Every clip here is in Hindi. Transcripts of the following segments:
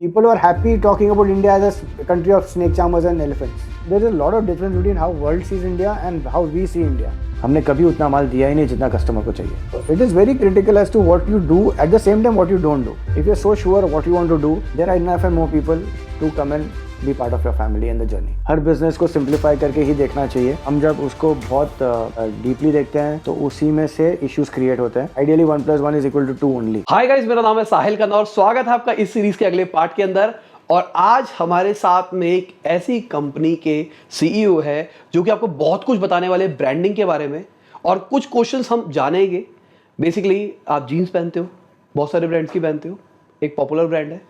People are happy talking about India as a country of snake charmers and elephants. There is a lot of difference between how world sees India and how we see India. हमने कभी उतना माल दिया ही नहीं जितना कस्टमर को चाहिए. It is very critical as to what you do, at the same time what you don't do. If you're so sure what you want to do, there are enough and more people to come and be part of your family and the journey. Her business को सिंप्लीफाई करके ही देखना चाहिए. हम जब उसको बहुत डीपली देखते हैं तो उसी में से इश्यूज क्रिएट होते हैं. Ideally 1+1=2 only. हाय गाइस, मेरा नाम है साहिल खन्ना और स्वागत है आपका इस सीरीज के अगले पार्ट के अंदर. और आज हमारे साथ में एक ऐसी कंपनी के सीईओ है जो कि आपको बहुत कुछ बताने वाले ब्रांडिंग के बारे में, और कुछ क्वेश्चंस हम जानेंगे. बेसिकली आप जीन्स पहनते हो, बहुत सारे ब्रांड्स की पहनते हो, एक पॉपुलर ब्रांड है,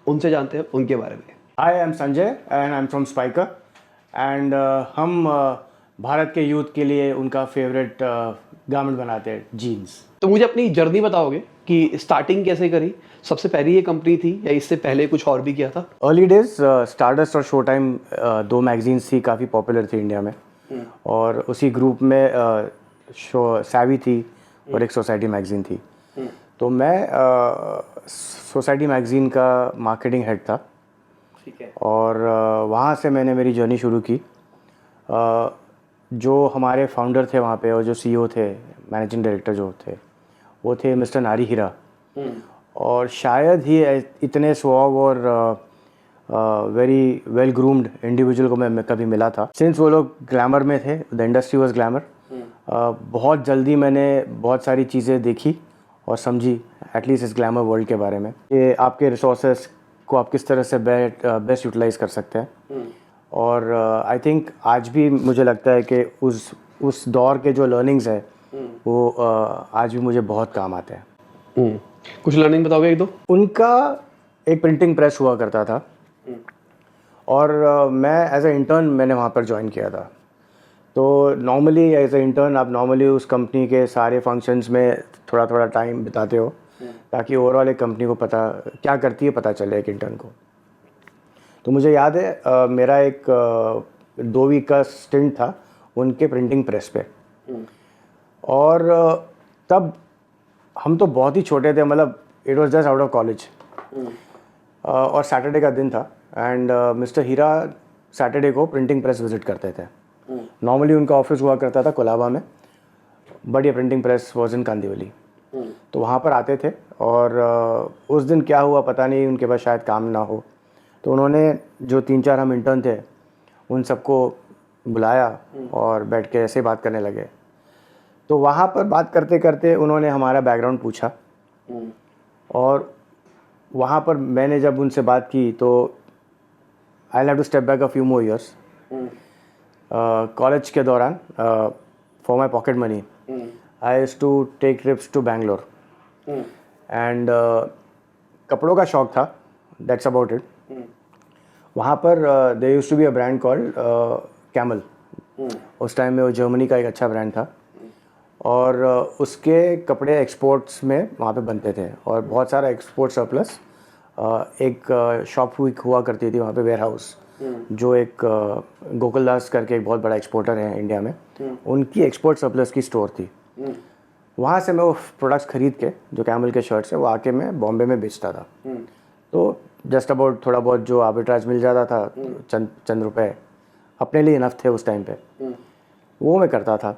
उनसे जानते हैं उनके बारे में. I am Sanjay and I am from Spyker and हम भारत के यूथ के लिए उनका फेवरेट गारमेंट बनाते हैं, जीन्स. तो मुझे अपनी जर्नी बताओगे कि स्टार्टिंग कैसे करी? सबसे पहली ये कंपनी थी या इससे पहले कुछ और भी किया था? अर्ली डेज स्टारडस्ट और शो टाइम दो मैगजीन्स थी, काफ़ी पॉपुलर थी इंडिया में. और उसी ग्रुप में शो सैवी थी और एक सोसाइटी मैगजीन थी. तो मैं सोसाइटी मैगजीन का मार्केटिंग हेड था. ठीक है. और वहाँ से मैंने मेरी जर्नी शुरू की. जो हमारे फाउंडर थे वहाँ पे और जो सीईओ थे, मैनेजिंग डायरेक्टर जो थे, वो थे मिस्टर नारी हीरा. और शायद ही इतने स्वभाव और वेरी वेल ग्रूम्ड इंडिविजुअल को मैं कभी मिला था. सिंस वो लोग ग्लैमर में थे, द इंडस्ट्री वाज ग्लैमर. बहुत जल्दी मैंने बहुत सारी चीज़ें देखी और समझी, एटलीस्ट इस ग्लैमर वर्ल्ड के बारे में, कि आपके रिसोर्सेस को आप किस तरह से बेस्ट यूटिलाइज कर सकते हैं. और आई थिंक आज भी मुझे लगता है कि उस दौर के जो लर्निंग्स है वो आज भी मुझे बहुत काम आते हैं. कुछ लर्निंग बताओगे एक दो? उनका एक प्रिंटिंग प्रेस हुआ करता था और मैं एज ए इंटर्न मैंने वहाँ पर ज्वाइन किया था. तो नॉर्मली एज ए इंटर्न आप नॉर्मली उस कंपनी के सारे फंक्शंस में थोड़ा थोड़ा टाइम बिताते हो ताकि ओवरऑल एक कंपनी को पता क्या करती है पता चले एक इंटर्न को. तो मुझे याद है मेरा एक 2 वीक का स्टिंट था उनके प्रिंटिंग प्रेस पे. और तब हम तो बहुत ही छोटे थे, मतलब it was just out of college. और सैटरडे का दिन था एंड मिस्टर हीरा सैटरडे को प्रिंटिंग प्रेस विजिट करते थे. नॉर्मली उनका ऑफिस हुआ करता था कोलाबा में, बट ये printing press was in Kandivali. तो वहाँ पर आते थे और उस दिन क्या हुआ पता नहीं, उनके पास शायद काम ना हो, तो उन्होंने जो 3-4 हम इंटर्न थे उन सबको बुलाया और बैठ के ऐसे बात करने लगे. तो वहाँ पर बात करते करते उन्होंने हमारा बैकग्राउंड पूछा. और वहाँ पर मैंने जब उनसे बात की तो I have to step back a few more years. College के दौरान for my pocket money I used to take trips to Bangalore and कपड़ों का शौक था, दैट्स अबाउट इट. वहाँ पर they used to be a brand called Camel. उस टाइम में वो जर्मनी का एक अच्छा ब्रांड था और उसके कपड़े एक्सपोर्ट्स में वहाँ पे बनते थे और बहुत सारा एक्सपोर्ट सरप्लस. एक शॉप हुआ करती थी वहाँ पे, वेयर हाउस, जो एक गोकुलदास करके एक बहुत बड़ा एक्सपोर्टर है इंडिया में, उनकी एक्सपोर्ट सरप्लस की स्टोर थी. वहाँ से मैं वो प्रोडक्ट्स खरीद के, जो कैमल के शर्ट्स है, वो आके मैं बॉम्बे में बेचता था. तो जस्ट अबाउट थोड़ा बहुत जो आर्बिट्राज मिल जाता था, चंद रुपए अपने लिए इनफ थे उस टाइम पे, वो मैं करता था.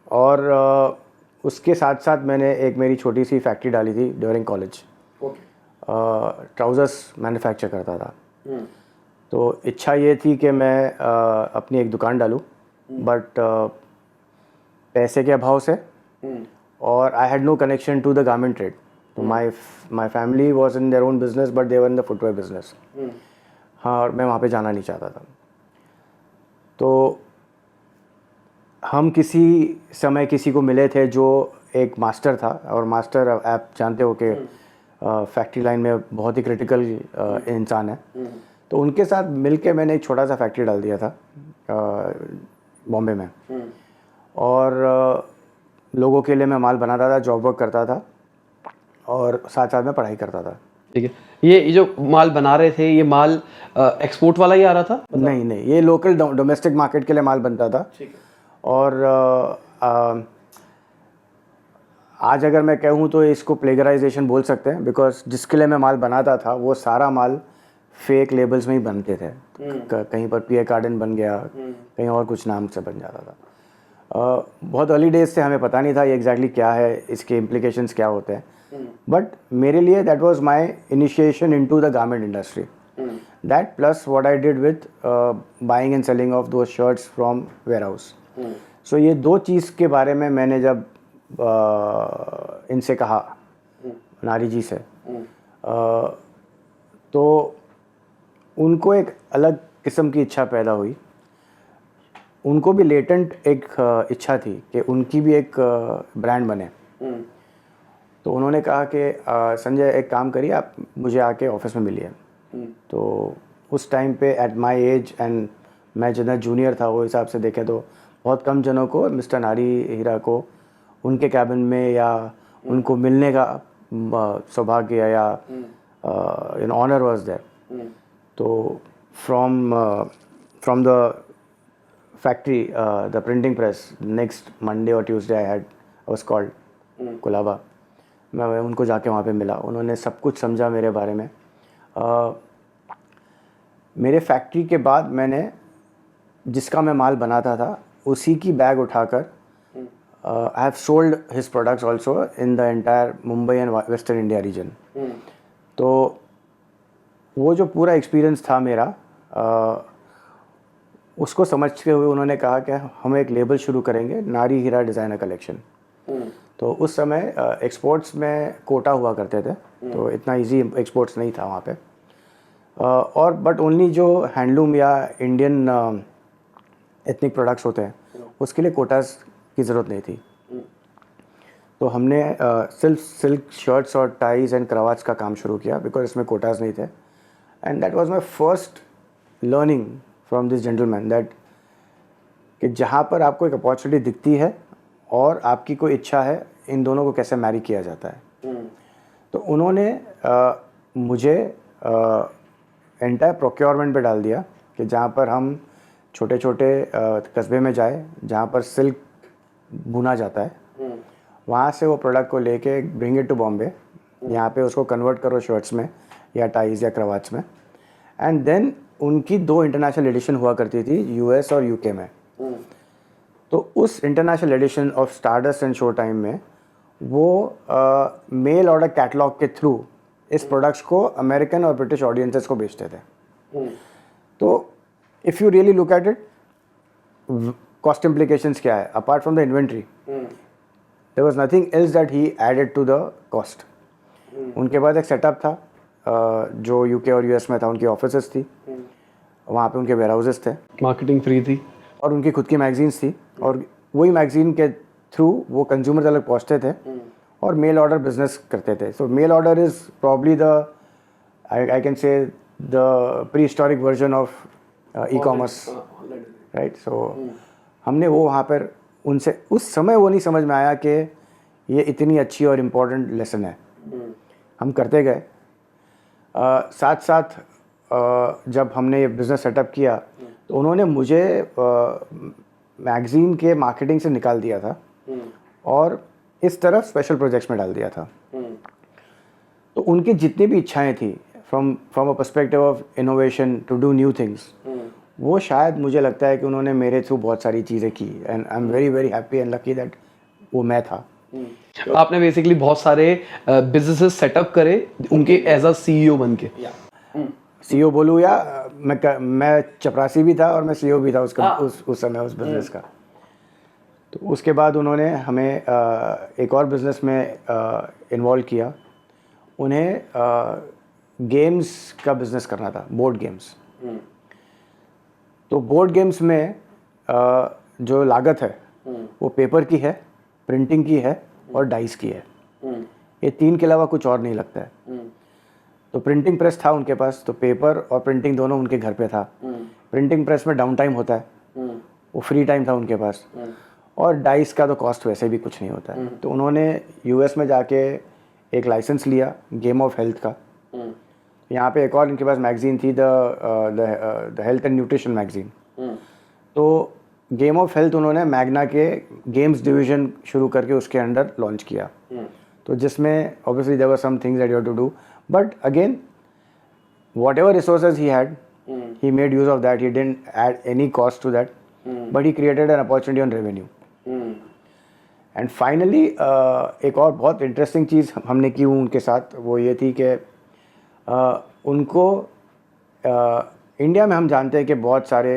और उसके साथ साथ मैंने एक मेरी छोटी सी फैक्ट्री डाली थी ड्यूरिंग कॉलेज. ट्राउज़र्स मैन्युफैक्चर करता था. तो इच्छा ये थी कि मैं अपनी एक दुकान डालूं, बट पैसे के अभाव से, और I had no connection to the garment trade. तो my family was in their own business but they were in the footwear business. हाँ, और मैं वहाँ पे जाना नहीं चाहता था. तो हम किसी समय किसी को मिले थे जो एक मास्टर था, और मास्टर आप जानते हो कि फैक्ट्री लाइन में बहुत ही क्रिटिकल इंसान है. तो उनके साथ मिलके मैंने एक छोटा सा फैक्ट्री डाल दिया था बॉम्बे में. और लोगों के लिए मैं माल बनाता था, जॉब वर्क करता था और साथ साथ में पढ़ाई करता था. ठीक है. ये जो माल बना रहे थे, ये माल एक्सपोर्ट वाला ही आ रहा था? नहीं, ये लोकल डोमेस्टिक मार्केट के लिए माल बनता था. ठीक है. और आज अगर मैं कहूँ तो इसको प्लेगराइजेशन बोल सकते हैं, बिकॉज जिसके लिए मैं माल बनाता था वो सारा माल फेक लेबल्स में ही बनते थे। कहीं पर पियर कार्डन बन गया, कहीं और कुछ नाम से बन जाता था। बहुत अर्ली डेज से हमें पता नहीं था ये एग्जैक्टली क्या है, इसके इम्प्लीकेशंस क्या होते हैं, बट मेरे लिए that was my initiation into the garment industry. That plus what I did with buying and selling of those shirts from warehouse. So ये दो चीज़ के बारे में मैंने जब इनसे कहा, नारी जी से, तो उनको एक अलग किस्म की इच्छा पैदा हुई। उनको भी लेटेंट एक इच्छा थी कि उनकी भी एक ब्रांड बने। तो उन्होंने कहा कि संजय एक काम करिए, आप मुझे आके ऑफिस में मिलिए। तो उस टाइम पे एट माय एज एंड मैं जितना जूनियर था वो हिसाब से देखें तो बहुत कम जनों को मिस्टर नारी हीरा को उनके कैबिन में या उनको मिलने का सौभाग्य या ऑनर वाज देयर। तो from the factory, the printing press, next Monday or Tuesday I was called Colaba. मैं उनको जाके वहाँ पे मिला, उन्होंने सब कुछ समझा मेरे बारे में। मेरे फैक्ट्री के बाद मैंने जिसका मैं माल बनाता था उसी की बैग उठाकर I have sold his products also in the entire Mumbai and western India region. तो वो जो पूरा एक्सपीरियंस था मेरा, उसको समझते हुए उन्होंने कहा कि हम एक लेबल शुरू करेंगे, नारी हीरा डिज़ाइनर कलेक्शन। तो उस समय एक्सपोर्ट्स में कोटा हुआ करते थे, तो इतना इजी एक्सपोर्ट्स नहीं था वहाँ पे। और बट ओनली जो हैंडलूम या इंडियन एथनिक प्रोडक्ट्स होते हैं उसके लिए कोटास की ज़रूरत नहीं थी। तो हमने सिल्क शर्ट्स और टाइज एंड क्रावाट्स का काम शुरू किया बिकॉज इसमें कोटास नहीं थे। And that was my first learning from this gentleman that कि जहाँ पर आपको एक अपॉर्चुनिटी दिखती है और आपकी कोई इच्छा है, इन दोनों को कैसे मैरी किया जाता है। तो उन्होंने मुझे एंटायर प्रोक्योरमेंट पे डाल दिया कि जहाँ पर हम छोटे छोटे कस्बे में जाए जहाँ पर सिल्क बुना जाता है, वहाँ से वो प्रोडक्ट को लेके ब्रिंग इट टू बॉम्बे, यहाँ पे उसको कन्वर्ट करो शर्ट्स में या टाइज या क्रावाट्स में। एंड देन उनकी 2 इंटरनेशनल एडिशन हुआ करती थी यूएस और यूके में। तो उस international edition of Stardust and Show Time में वो मेल ऑर्डर कैटलॉग के थ्रू इस प्रोडक्ट्स को अमेरिकन और ब्रिटिश ऑडियंसेस को बेचते थे। तो if you really look at it, cost implications क्या है apart from the inventory, there was nothing else that he added to the cost. उनके बाद एक सेटअप था जो यूके और यूएस में था, उनकी ऑफिसेस थी, वहाँ पे उनके वेयर हाउसेस थे, मार्केटिंग फ्री थी और उनकी खुद की मैगजीन्स थी, और वही मैगजीन के थ्रू वो कंज्यूमर तक पहुँचते थे और मेल ऑर्डर बिजनेस करते थे। So mail order is probably the I can say the prehistoric version of e commerce, right. So हमने वो वहाँ पर उनसे उस समय वो नहीं समझ में आया कि ये इतनी अच्छी और इम्पोर्टेंट लेसन है। हम करते गए, साथ साथ जब हमने ये बिज़नेस सेटअप किया तो उन्होंने मुझे मैगज़ीन के मार्केटिंग से निकाल दिया था और इस तरफ स्पेशल प्रोजेक्ट्स में डाल दिया था। तो उनकी जितनी भी इच्छाएं थी from a perspective of innovation to do new things, वो शायद मुझे लगता है कि उन्होंने मेरे थ्रू बहुत सारी चीज़ें की। And I am very very happy and lucky that वो मैं था। आपने बेसिकली बहुत सारे बिजनेसेस सेटअप करे उनके एज अ सीईओ बन के। सीईओ बोलूँ या मैं चपरासी भी था और मैं सीईओ भी था उसका उस समय उस बिज़नेस का। तो उसके बाद उन्होंने हमें एक और बिज़नेस में इन्वॉल्व किया। उन्हें गेम्स का बिज़नेस करना था, बोर्ड गेम्स। तो बोर्ड गेम्स में जो लागत है वो पेपर की है, प्रिंटिंग की है और डाइस की है। ये 3 के अलावा कुछ और नहीं लगता है। तो प्रिंटिंग प्रेस था उनके पास, तो पेपर और प्रिंटिंग दोनों उनके घर पे था। प्रिंटिंग प्रेस में डाउन टाइम होता है, वो फ्री टाइम था उनके पास, और डाइस का तो कॉस्ट वैसे भी कुछ नहीं होता है। तो उन्होंने यूएस में जाके एक लाइसेंस लिया गेम ऑफ हेल्थ का। यहाँ पे एक और इनके पास मैगजीन थी, the health and nutrition magazine. तो गेम ऑफ हेल्थ उन्होंने मैग्ना के गेम्स डिवीज़न शुरू करके उसके अंडर लॉन्च किया। तो जिसमें obviously there were some things that you have to do, but again whatever resources he had, he made use of that. He didn't add any cost to that, but he created an opportunity on revenue. And finally एक और बहुत इंटरेस्टिंग चीज़ हमने की उनके साथ, वो ये थी कि उनको इंडिया में हम जानते हैं कि बहुत सारे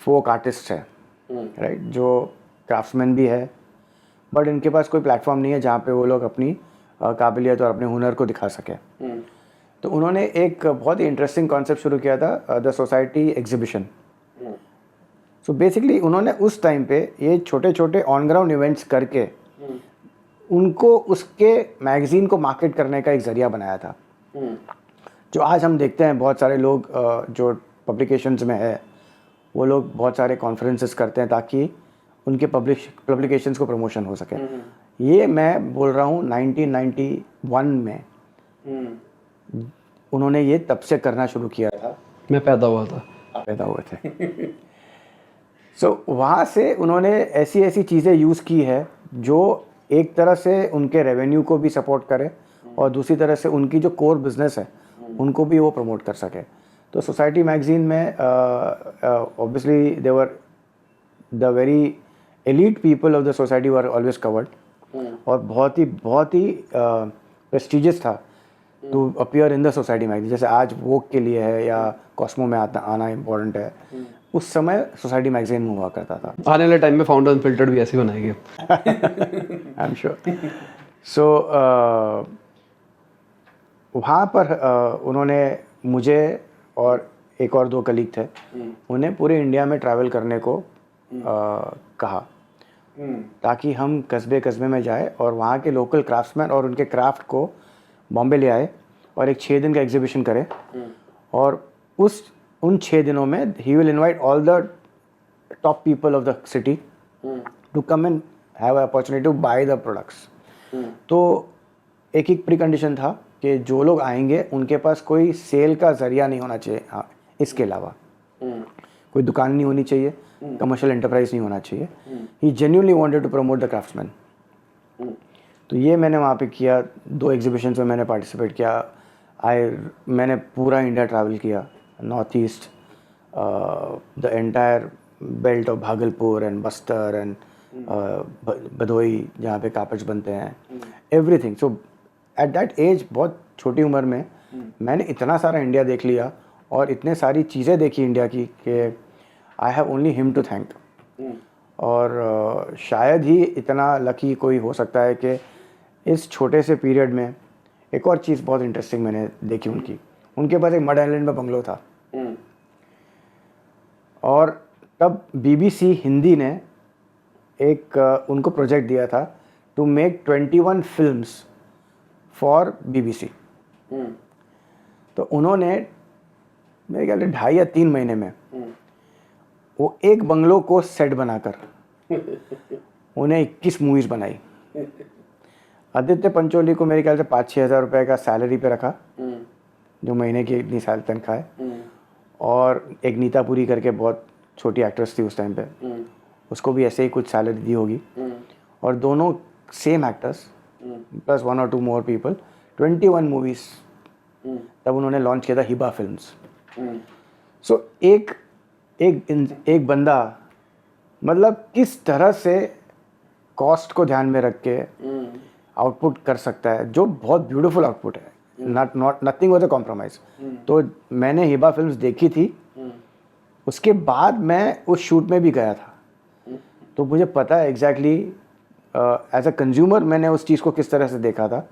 फोक आर्टिस्ट हैं, राइट, जो क्राफ्ट्समैन भी है, बट इनके पास कोई प्लेटफॉर्म नहीं है जहाँ पे वो लोग अपनी काबिलियत और अपने हुनर को दिखा सकें. तो उन्होंने एक बहुत ही इंटरेस्टिंग कॉन्सेप्ट शुरू किया था, the society exhibition. So basically उन्होंने उस टाइम पे ये छोटे छोटे ऑन ग्राउंड इवेंट्स करके उनको उसके मैगज़ीन को मार्केट करने का एक ज़रिया बनाया था. जो आज हम देखते हैं बहुत सारे लोग जो पब्लिकेशंस में है, वो लोग बहुत सारे कॉन्फ्रेंसेस करते हैं ताकि उनके पब्लिकेशंस को प्रमोशन हो सके. ये मैं बोल रहा हूँ 1991 में उन्होंने ये तब से करना शुरू किया था. मैं पैदा हुए थे. सो वहाँ से उन्होंने ऐसी ऐसी चीज़ें यूज़ की है जो एक तरह से उनके रेवेन्यू को भी सपोर्ट करे और दूसरी तरह से उनकी जो कोर बिजनेस है उनको भी वो प्रमोट कर सके. तो सोसाइटी मैगज़ीन में obviously they were the very elite people of the society were always covered, और बहुत ही प्रेस्टिजियस था to appear in the society magazine. जैसे आज वोक के लिए है या कॉस्मो में आना इम्पोर्टेंट है, उस समय सोसाइटी मैगज़ीन में हुआ करता था. आने वाले टाइम में फाउंडर अनफिल्टर्ड भी ऐसे बनाएंगे. I am sure. सो वहाँ पर उन्होंने मुझे और एक और दो कलीग थे, उन्हें पूरे इंडिया में ट्रैवल करने को कहा ताकि हम कस्बे कस्बे में जाए और वहाँ के लोकल क्राफ्ट्समैन और उनके क्राफ्ट को बॉम्बे ले आए और एक 6 दिन का एग्जीबिशन करें. और उन 6 दिनों में ही will invite all the top people of the city to come and have opportunity to buy the products. तो एक प्री कंडीशन था कि जो लोग आएंगे उनके पास कोई सेल का ज़रिया नहीं होना चाहिए. हाँ, इसके अलावा कोई दुकान नहीं होनी चाहिए, कमर्शियल एंटरप्राइज नहीं होना चाहिए. He genuinely wanted to promote the craftsman. तो ये मैंने वहाँ पे किया. 2 एग्जीबिशंस में मैंने पार्टिसिपेट किया. मैंने पूरा इंडिया ट्रैवल किया, north east, the entire belt of Bhagalpur and Bastar and Bhadohi जहाँ पे कागज बनते हैं, everything. So at that age, बहुत छोटी उम्र में मैंने इतना सारा इंडिया देख लिया और इतने सारी चीज़ें देखी इंडिया की कि I have only him to thank. और शायद ही इतना लकी कोई हो सकता है कि इस छोटे से पीरियड में. एक और चीज़ बहुत इंटरेस्टिंग मैंने देखी उनके पास एक मड आइलैंड में बंगलो था. और तब BBC हिंदी ने एक उनको प्रोजेक्ट दिया था to make 21 films for BBC. तो उन्होंने मेरे ख्याल से 2.5 या 3 महीने में वो एक बंगलो को सेट बनाकर उन्हें 21 मूवीज़ बनाई. आदित्य पंचोली को मेरे ख्याल से 5-6 हज़ार रुपये का सैलरी पे रखा, जो महीने की इतनी साल तनख्वाह है. और एक नीता पुरी करके बहुत छोटी एक्ट्रेस थी उस टाइम पे, उसको भी ऐसे ही कुछ सैलरी दी होगी. और दोनों सेम एक्टर्स प्लस 1 और 2 मोर पीपल, 21 मूवीज़ तब उन्होंने लॉन्च किया था हिबा फिल्म्स. सो एक बंदा मतलब किस तरह से कॉस्ट को ध्यान में रख के आउटपुट कर सकता है, जो बहुत ब्यूटीफुल आउटपुट है. Nothing was a compromise. तो मैंने हिबा फिल्म्स देखी थी. उसके बाद मैं उस शूट में भी गया था, तो मुझे पता है एग्जैक्टली एज अ कंज्यूमर मैंने उस चीज़ को किस तरह से देखा था,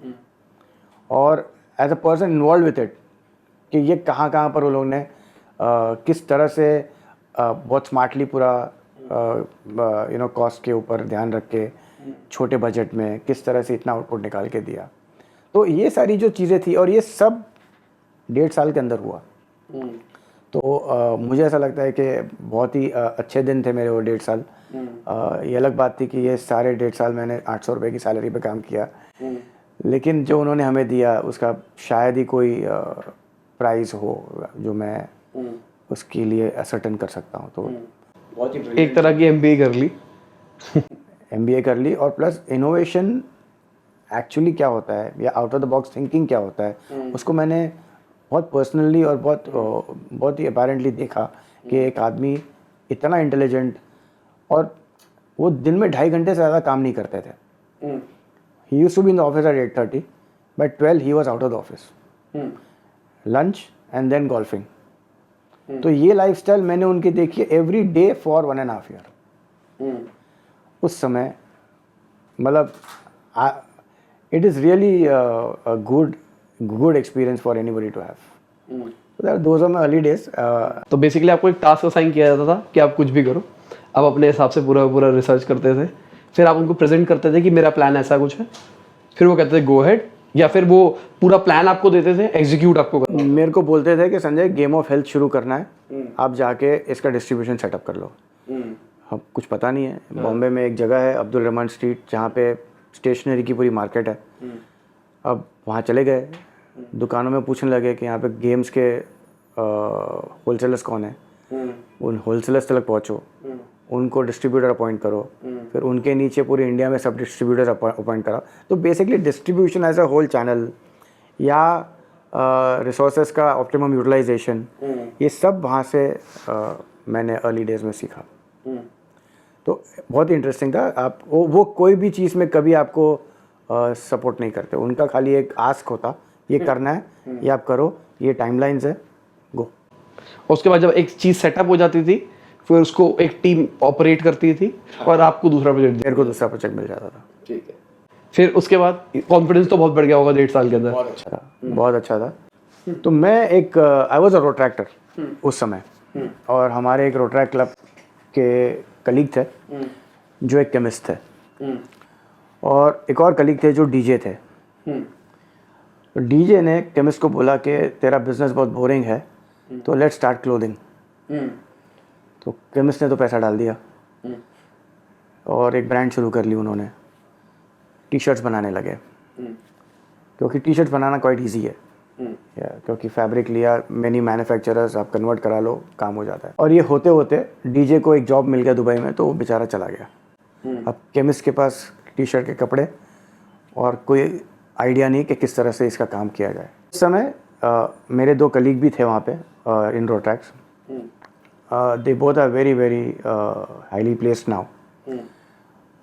और as a person involve with it कि ये कहाँ पर उन लोगों ने किस तरह से बहुत स्मार्टली पूरा कॉस्ट के ऊपर ध्यान रख के छोटे बजट में किस तरह से इतना आउटपुट निकाल के दिया. तो ये सारी जो चीज़ें थी, और ये सब 1.5 साल के अंदर हुआ. तो मुझे ऐसा लगता है कि बहुत ही अच्छे दिन थे मेरे वो 1.5 साल. ये अलग बात थी कि ये सारे 1.5 साल मैंने 800 रुपये की सैलरी पे काम किया, लेकिन जो उन्होंने हमें दिया उसका शायद ही कोई प्राइस हो जो मैं उसके लिए असर्टन कर सकता हूँ. तो बहुत ही एक तरह की MBA कर ली. MBA कर ली, और प्लस इनोवेशन एक्चुअली क्या होता है या out of the box thinking क्या होता है, उसको मैंने बहुत पर्सनली और बहुत ही अपेरेंटली देखा कि एक आदमी इतना इंटेलिजेंट, और वो दिन में 2.5 घंटे से ज़्यादा काम नहीं करते थे. He used to be in the office at 8:30, by 12 he was out of the office, lunch and then golfing. तो ये लाइफस्टाइल मैंने उनकी देखी एवरी डे फॉर 1.5 ईयर. उस समय मतलब it is really a good experience for anybody to have. So those are my early days. तो बेसिकली आपको एक टास्क असाइन किया जाता था कि आप कुछ भी करो, आप अपने हिसाब से पूरा रिसर्च करते थे, फिर आप उनको प्रेजेंट करते थे कि मेरा प्लान ऐसा कुछ है, फिर वो कहते थे गो हेड, या फिर वो पूरा प्लान आपको देते थे, एग्जीक्यूट आपको करना. मेरे को बोलते थे कि संजय गेम ऑफ हेल्थ शुरू करना है, आप जाके इसका डिस्ट्रीब्यूशन सेटअप कर लो. अब कुछ पता नहीं है. बॉम्बे में एक जगह है अब्दुल रहमान स्ट्रीट जहाँ पे स्टेशनरी की पूरी मार्केट है. अब वहाँ चले गए, दुकानों में पूछने लगे कि यहाँ पे गेम्स के होलसेलर्स कौन है. उन होलसेलर्स तक पहुँचो, उनको डिस्ट्रीब्यूटर अपॉइंट करो, फिर उनके नीचे पूरे इंडिया में सब डिस्ट्रीब्यूटर्स अपॉइंट करा. तो basically distribution as a whole channel या रिसोर्सेज का ऑप्टिमम यूटिलाइजेशन, ये सब वहाँ से मैंने अर्ली डेज में सीखा. तो बहुत ही इंटरेस्टिंग था. आप वो कोई भी चीज़ में कभी आपको सपोर्ट नहीं करते. उनका खाली एक आस्क होता, ये करना है, ये आप करो, ये टाइमलाइंस है, गो. उसके बाद जब एक चीज़ सेटअप हो जाती थी, फिर उसको एक टीम ऑपरेट करती थी और आपको दूसरा प्रोजेक्ट, मेरे को दूसरा प्रोजेक्ट मिल जाता था. ठीक है. फिर उसके बाद कॉन्फिडेंस तो बहुत बढ़ गया होगा 1.5 साल के अंदर. बहुत अच्छा था. तो मैं एक आई वॉज अ रोट्रैक्टर उस समय, और हमारे एक रोट्रैक्ट क्लब के कलीग थे जो एक केमिस्ट थे, और एक और कलीग थे जो डीजे थे. तो डीजे ने केमिस्ट को बोला कि तेरा बिजनेस बहुत बोरिंग है, तो लेट्स स्टार्ट क्लोथिंग. तो केमिस्ट ने तो पैसा डाल दिया और एक ब्रांड शुरू कर ली उन्होंने. टी शर्ट्स बनाने लगे, क्योंकि टी शर्ट्स बनाना क्वाइट ईजी है. क्योंकि फैब्रिक लिया, मैनी मैन्युफैक्चरर्स, आप कन्वर्ट करा लो, काम हो जाता है. और ये होते होते डीजे को एक जॉब मिल गया दुबई में, तो वो बेचारा चला गया. अब केमिस्ट के पास टी शर्ट के कपड़े और कोई आइडिया नहीं कि किस तरह से इसका काम किया जाए. उस समय मेरे 2 कलीग भी थे वहाँ पे in Rotaracts. They both are very very highly placed now.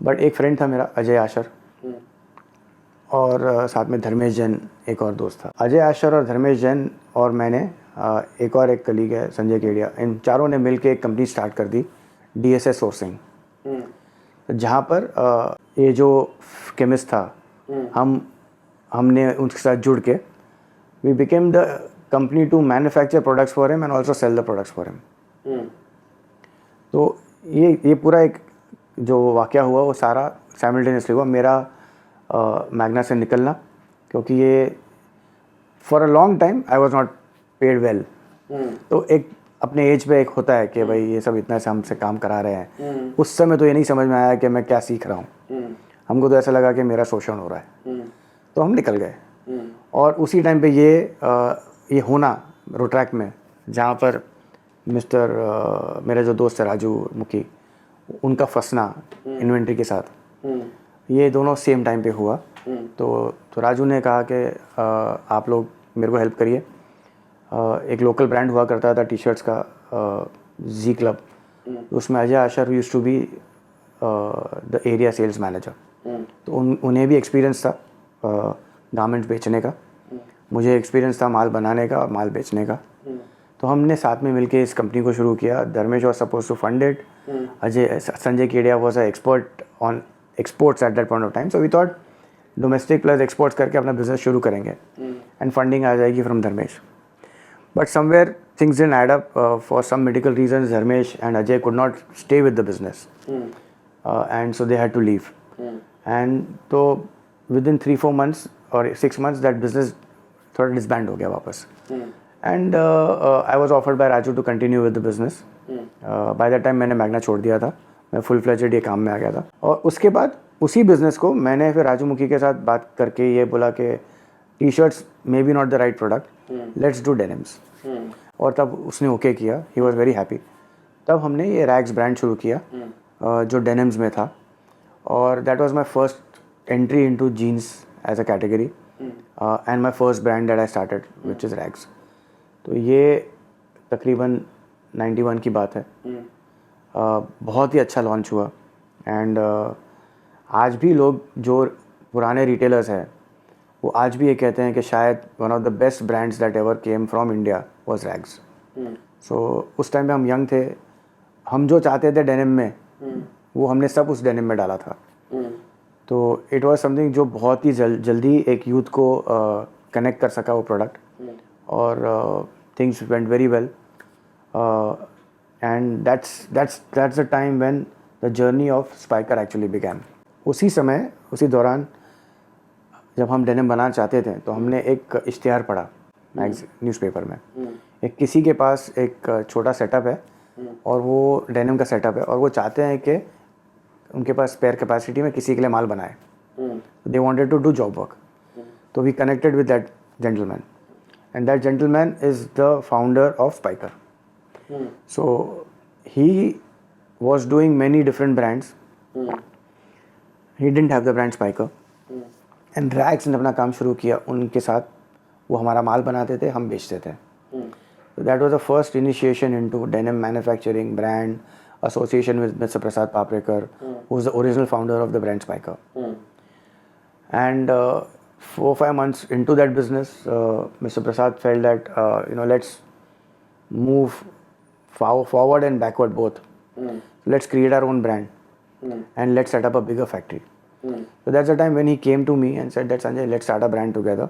But एक फ्रेंड था मेरा, अजय आशर, और साथ में धर्मेश जैन एक और दोस्त था. अजय आशर और धर्मेश जैन और मैंने, एक कलीग है संजय केडिया, इन चारों ने मिलकर एक कंपनी स्टार्ट कर दी, DSS सोर्सिंग. जहाँ पर ये जो केमिस्ट था, हमने उनके साथ जुड़ के we became the company to manufacture products for him and also sell the products for him. तो ये पूरा एक जो वाक़या हुआ वो सारा साइमल्टेनियसली हुआ. मेरा मैग्ना से निकलना, क्योंकि ये for a long time I was not paid well. तो एक अपने एज पे एक होता है कि भाई ये सब इतना से हमसे काम करा रहे हैं. उस समय तो ये नहीं समझ में आया कि मैं क्या सीख रहा हूँ. हमको तो ऐसा लगा कि मेरा शोषण हो रहा है. तो हम निकल गए. और उसी टाइम पे ये होना रोट्रैक में, जहाँ पर मेरा जो दोस्त है राजू मुखी, उनका फंसना इन्वेंट्री के साथ, ये दोनों सेम टाइम पे हुआ. तो राजू ने कहा कि आप लोग मेरे को हेल्प करिए. एक लोकल ब्रांड हुआ करता था टी शर्ट्स का, जी क्लब. उसमें Ajay Ashar used to be the area sales manager. तो उन्हें भी एक्सपीरियंस था गारमेंट्स बेचने का, मुझे एक्सपीरियंस था माल बनाने का, माल बेचने का. तो हमने साथ में मिलके इस कंपनी को शुरू किया. Dharmesh was suppose to fund it. Sanjay Kedia was a expert on exports at that point of time. So we thought domestic plus exports करके अपना बिजनेस शुरू करेंगे एंड फंडिंग आ जाएगी from Dharmesh. But somewhere things didn't add up for some medical reasons. Dharmesh and Ajay could not stay with the business, and so they had to leave. And so within 3-4 months or 6 months, that business थोड़ा disband हो गया वापस. And I was offered by Raju to continue with the business. By that time मैंने मैग्ना छोड़ दिया था, मैं फुल फ्लेजेड ये काम में आ गया था. और उसके बाद उसी बिजनेस को मैंने फिर राजू मुखी के साथ बात करके ये बोला कि T shirts may be not the right product, let's do denims. और तब उसने ओके किया, ही वॉज वेरी हैप्पी. तब हमने ये रैग्स ब्रांड शुरू किया जो डेनिम्स में था, और that was my first entry into jeans as a category and my first brand that I started which is Rags. तो ये तकरीबन 91 की बात है। बहुत ही अच्छा लॉन्च हुआ एंड आज भी लोग जो पुराने रिटेलर्स हैं वो आज भी ये कहते हैं कि शायद one of the best brands that ever came from India was Rags. So उस टाइम पे हम यंग थे, हम जो चाहते थे डेनिम में वो हमने सब उस डेनिम में डाला था। तो इट वाज समथिंग जो बहुत ही जल्दी एक यूथ को कनेक्ट कर सका वो प्रोडक्ट, और things went very well and that's the time when the journey of Spyker actually began. उसी दौरान जब हम डेनिम बनाना चाहते थे तो हमने एक इश्तिहार पढ़ा न्यूज़पेपर में, एक किसी के पास एक छोटा सेटअप है और वो डेनिम का सेटअप है और वो चाहते हैं कि उनके पास स्पेयर कैपेसिटी में किसी के लिए माल बनाए। They wanted to do job work. तो we connected with that gentleman and that gentleman is the founder of Spykar. So he was doing many different brands. He didn't have the brand Spiker. And Rags ने अपना काम शुरू किया उनके साथ। वो हमारा माल बनाते थे, हम बेचते थे। So that was the first initiation into denim manufacturing, brand association with Mr. Prasad Paprekar, who was the original founder of the brand Spiker. And 4-5 months into that business, Mr. Prasad felt that let's move forward and backward both. Let's create our own brand and let's set up a bigger factory. So that's the time when he came to me and said that Sanjay, let's start a brand together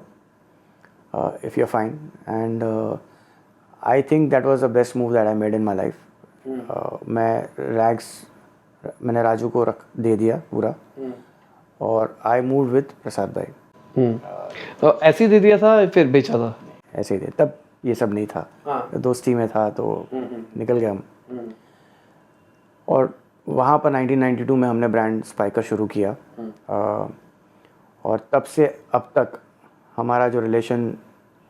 if you're fine. And I think that was the best move that I made in my life. मैं रैग्स मैंने राजू को दे दिया पूरा और आई मूव विद प्रसाद भाई। तो ऐसे ही दे दिया था फिर बेचा था? ऐसे ही दे, तब ये सब नहीं था। दोस्ती में था तो निकल गया हम। और वहाँ पर 1992 में हमने ब्रांड स्पाइकर शुरू किया और तब से अब तक हमारा जो रिलेशन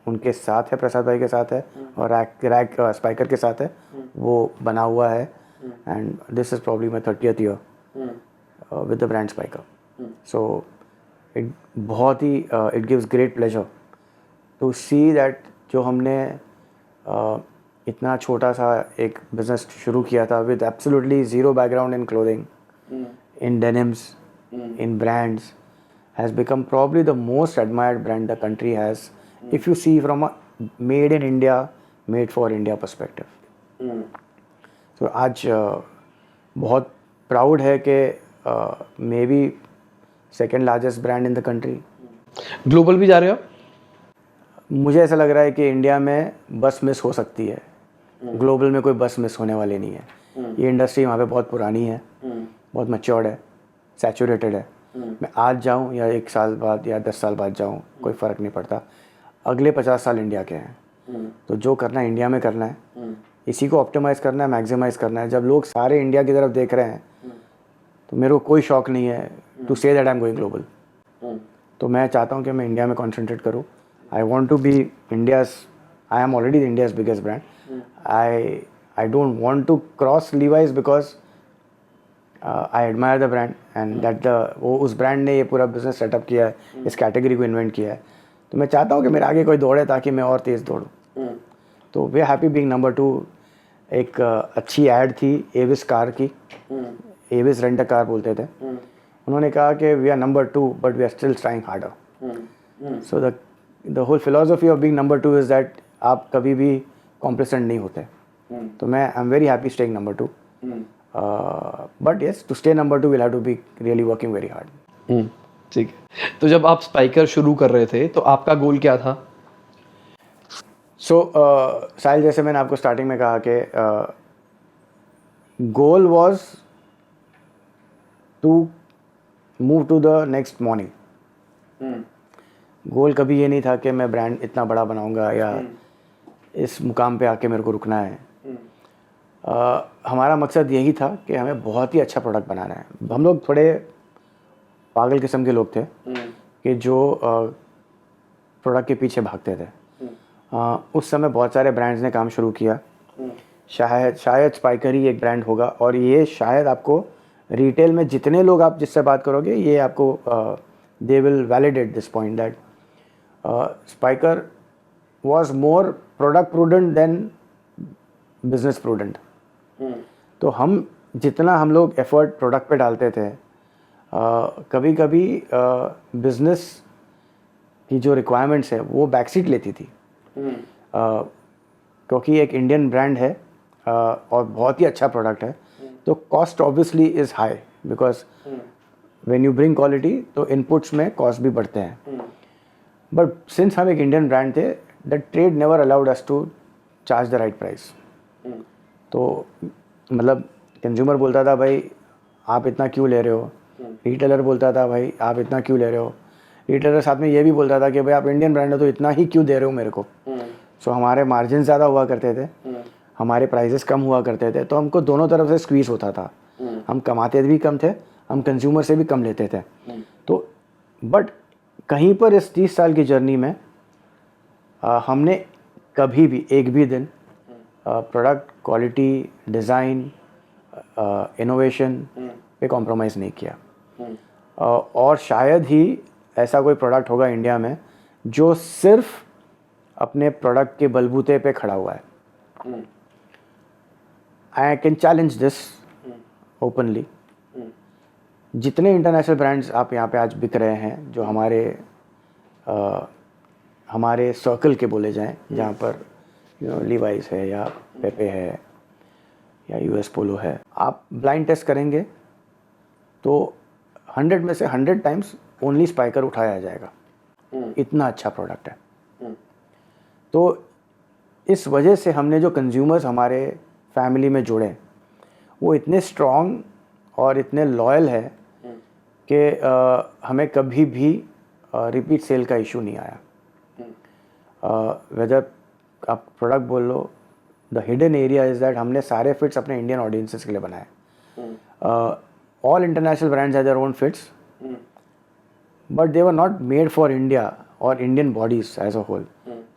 उनके साथ है, प्रसाद भाई के साथ है और रैग स्पाइकर के साथ है, वो बना हुआ है। And this is probably my 30th year with the brand Spykar. So it बहुत ही it gives great pleasure to see that जो हमने इतना छोटा सा एक बिजनेस शुरू किया था with absolutely zero background in clothing, in denims, in brands, has become probably the most admired brand the country has if you see from a made in India, made for India perspective. So आज बहुत प्राउड है कि may be second largest brand in the country. Global भी जा रहे हो? मुझे ऐसा लग रहा है कि इंडिया में बस मिस हो सकती है, ग्लोबल में कोई बस मिस होने वाली नहीं है। ये इंडस्ट्री वहाँ पे बहुत पुरानी है, बहुत मैच्योर्ड है, सैचुरेटेड है। मैं आज जाऊँ या 1 साल बाद या 10 साल बाद जाऊँ, कोई फ़र्क नहीं पड़ता। अगले 50 साल इंडिया के हैं, तो जो करना है इंडिया में करना है, इसी को ऑप्टिमाइज़ करना है, मैक्सिमाइज़ करना है। जब लोग सारे इंडिया की तरफ देख रहे हैं तो मेरे को कोई शौक नहीं है to say that I am going global. तो मैं चाहता हूँ कि मैं इंडिया में कॉन्सेंट्रेट करूँ। I want to be India's, I am already India's biggest brand. I don't want to cross Levi's because I admire the brand and that वो उस ब्रांड ने ये पूरा बिजनेस सेटअप किया है, इस कैटेगरी को इन्वेंट किया है। तो मैं चाहता हूँ कि मेरे आगे कोई दौड़े ताकि मैं और तेज़ दौड़ूँ। तो we are happy being number 2। एक अच्छी ऐड थी एविस कार की, एविस रेंट अ कार बोलते थे। उन्होंने कहा कि we are number 2 but we are still trying harder. So the whole philosophy of being number 2 is that आप कभी भी कॉम्प्लेसेंट नहीं होते। तो मैं I am very happy staying number 2। But yes, to stay number 2 will have to be really working very hard. ठीक है। तो जब आप स्पाइकर शुरू कर रहे थे तो आपका गोल क्या था? साहिल, जैसे मैंने आपको स्टार्टिंग में कहा कि goal was to move to the next morning. Goal कभी ये नहीं था कि मैं ब्रांड इतना बड़ा बनाऊंगा या इस मुकाम पे आके मेरे को रुकना है। हमारा मकसद यही था कि हमें बहुत ही अच्छा प्रोडक्ट बनाना है। हम लोग थोड़े पागल किस्म के लोग थे कि जो प्रोडक्ट के पीछे भागते थे। उस समय बहुत सारे ब्रांड्स ने काम शुरू किया। शायद स्पाइकर ही एक ब्रांड होगा और ये शायद आपको रिटेल में जितने लोग आप जिससे बात करोगे ये आपको they will validate this point that Spiker was more product prudent than business prudent. तो हम जितना हम लोग एफर्ट प्रोडक्ट पे डालते थे, कभी कभी बिजनेस की जो रिक्वायरमेंट्स है वो बैकसीट लेती थी, क्योंकि एक इंडियन ब्रांड है और बहुत ही अच्छा प्रोडक्ट है, तो cost obviously is high because when you bring quality तो इनपुट्स में कॉस्ट भी बढ़ते हैं. बट सिंस हम एक इंडियन ब्रांड थे, the trade never allowed us to charge the right price. तो मतलब कंज्यूमर बोलता था भाई आप इतना क्यों ले रहे हो, रिटेलर बोलता था भाई आप इतना क्यों ले रहे हो, रिटेलर साथ में ये भी बोलता था कि भाई आप इंडियन ब्रांड हो तो इतना ही क्यों दे रहे हो मेरे को. सो हमारे मार्जिन ज़्यादा हुआ करते थे, हमारे प्राइजेस कम हुआ करते थे, तो हमको दोनों तरफ से स्क्वीज होता था. हम कमाते भी कम थे, हम कंज्यूमर से भी कम लेते थे. तो बट कहीं पर इस 30 साल की जर्नी में हमने कभी भी एक भी दिन प्रोडक्ट क्वालिटी, डिज़ाइन, इनोवेशन पे कॉम्प्रोमाइज़ नहीं किया. और शायद ही ऐसा कोई प्रोडक्ट होगा इंडिया में जो सिर्फ अपने प्रोडक्ट के बलबूते पे खड़ा हुआ है. I can challenge this openly. जितने इंटरनेशनल ब्रांड्स आप यहाँ पे आज बिक रहे हैं जो हमारे सर्कल के बोले जाएं, जहाँ पर लीवाइस है या पेपे है या यूएस पोलो है, आप ब्लाइंड टेस्ट करेंगे तो 100 में से 100 टाइम्स ओनली स्पाइकर उठाया जाएगा. इतना अच्छा प्रोडक्ट है. तो इस वजह से हमने जो कंज्यूमर्स हमारे फैमिली में जुड़े वो इतने स्ट्रॉन्ग और इतने लॉयल है कि हमें कभी भी रिपीट सेल का इशू नहीं आया. वेदर आप प्रोडक्ट बोल लो, the hidden area is that हमने सारे फिट्स अपने इंडियन ऑडियंसेस के लिए बनाए. All international brands have their own fits, but they were not made for India or Indian bodies as a whole.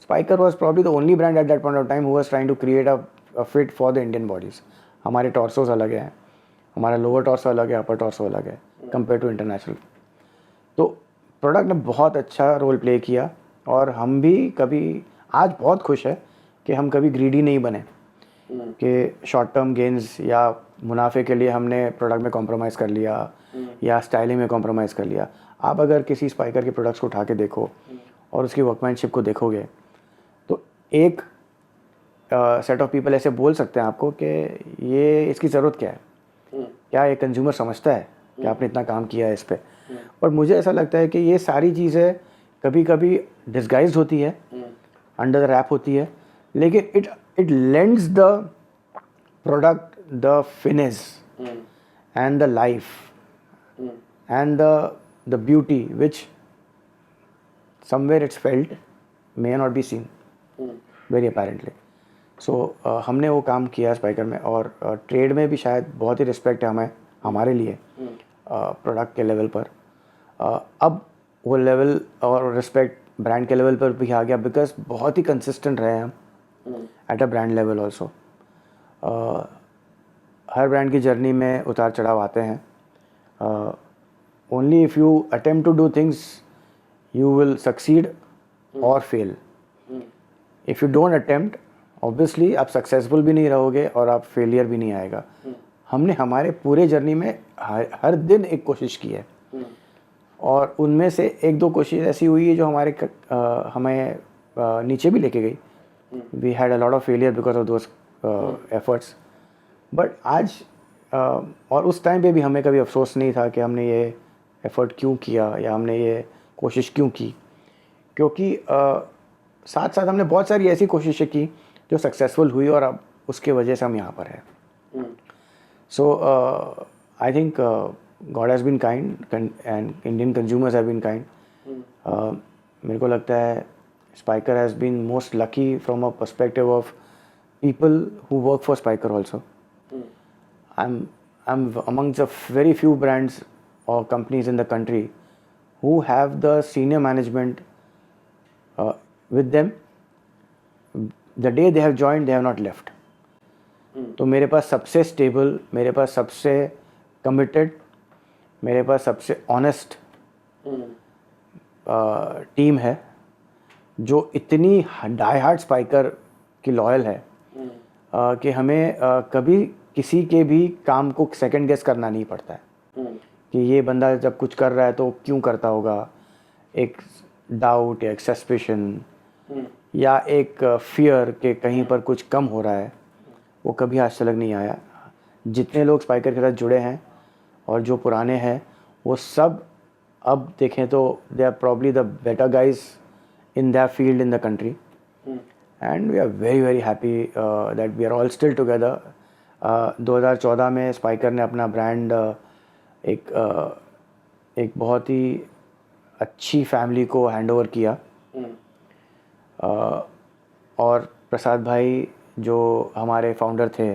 Spiker was probably the only brand at that point of time who was trying to create a fit for the Indian bodies. हमारे टॉर्सोस अलग हैं, हमारा लोअर टॉर्सो अलग है, अपर टॉर्सो अलग है कंपेयर टू इंटरनेशनल. तो प्रोडक्ट ने बहुत अच्छा रोल प्ले किया और हम भी कभी आज बहुत खुश है कि हम कभी ग्रीडी नहीं बने कि शॉर्ट टर्म गेन्स या मुनाफे के लिए हमने प्रोडक्ट में कॉम्प्रोमाइज़ कर लिया या स्टाइलिंग में कॉम्प्रोमाइज़ कर लिया. आप अगर किसी स्पाइकर के प्रोडक्ट्स को उठा के देखो और उसकी वर्कमैनशिप को देखोगे तो एक सेट ऑफ पीपल ऐसे बोल सकते हैं आपको कि ये इसकी ज़रूरत क्या है, क्या ये कंज्यूमर समझता है कि आपने इतना काम किया है इस पर. पर मुझे ऐसा लगता है कि ये सारी चीज़ें कभी कभी डिस्गाइज्ड होती है, अंडर द रैप होती है, लेकिन it lends the product the finish and the life and the beauty which somewhere it's felt may not be seen very apparently. So हमने वो काम किया स्पाइकर में और ट्रेड में भी शायद बहुत ही रिस्पेक्ट है हमारे लिए प्रोडक्ट के लेवल पर. अब वो लेवल और रिस्पेक्ट ब्रांड के लेवल पर भी आ गया बिकॉज बहुत ही कंसिस्टेंट रहे हम at a brand level also. Her brand की जर्नी में उतार चढ़ाव आते हैं. Only if you attempt to do things, you will succeed or fail. If you don't attempt, obviously आप successful भी नहीं रहोगे और आप failure भी नहीं आएगा. हमने हमारे पूरे जर्नी में हर दिन एक कोशिश की है और उनमें से एक दो कोशिश ऐसी हुई है जो हमें नीचे भी लेके गई. We had a lot of failure because of those efforts. But आज और उस टाइम पे भी हमें कभी अफसोस नहीं था कि हमने ये एफ़र्ट क्यों किया या हमने ये कोशिश क्यों की, क्योंकि साथ साथ हमने बहुत सारी ऐसी कोशिशें की जो सक्सेसफुल हुई और अब उसके वजह से हम यहाँ पर हैं. So I think God has been kind and Indian consumers have been kind. मेरे को लगता है Spykar has been most lucky from a perspective of people who work for Spykar also. I'm amongst the very few brands or companies in the country who have the senior management with them. The day they have joined, they have not left. तो मेरे पास सबसे स्टेबल, मेरे पास सबसे कमिटेड, मेरे पास सबसे ऑनेस्ट टीम है जो इतनी डाई हार्ड स्पाइकर की लॉयल है कि हमें कभी किसी के भी काम को सेकंड गेस करना नहीं पड़ता है कि ये बंदा जब कुछ कर रहा है तो क्यों करता होगा। एक डाउट या एक सस्पिशन या एक फियर के कहीं पर कुछ कम हो रहा है, वो कभी आज तक नहीं आया। जितने लोग स्पाइकर के साथ जुड़े हैं और जो पुराने हैं वो सब अब देखें तो they are probably the better guys in that field in the country and we are very very happy that we are all still together. 2014 में स्पाइकर ने अपना ब्रांड एक बहुत ही अच्छी फैमिली को हैंडओवर किया और प्रसाद भाई जो हमारे फाउंडर थे,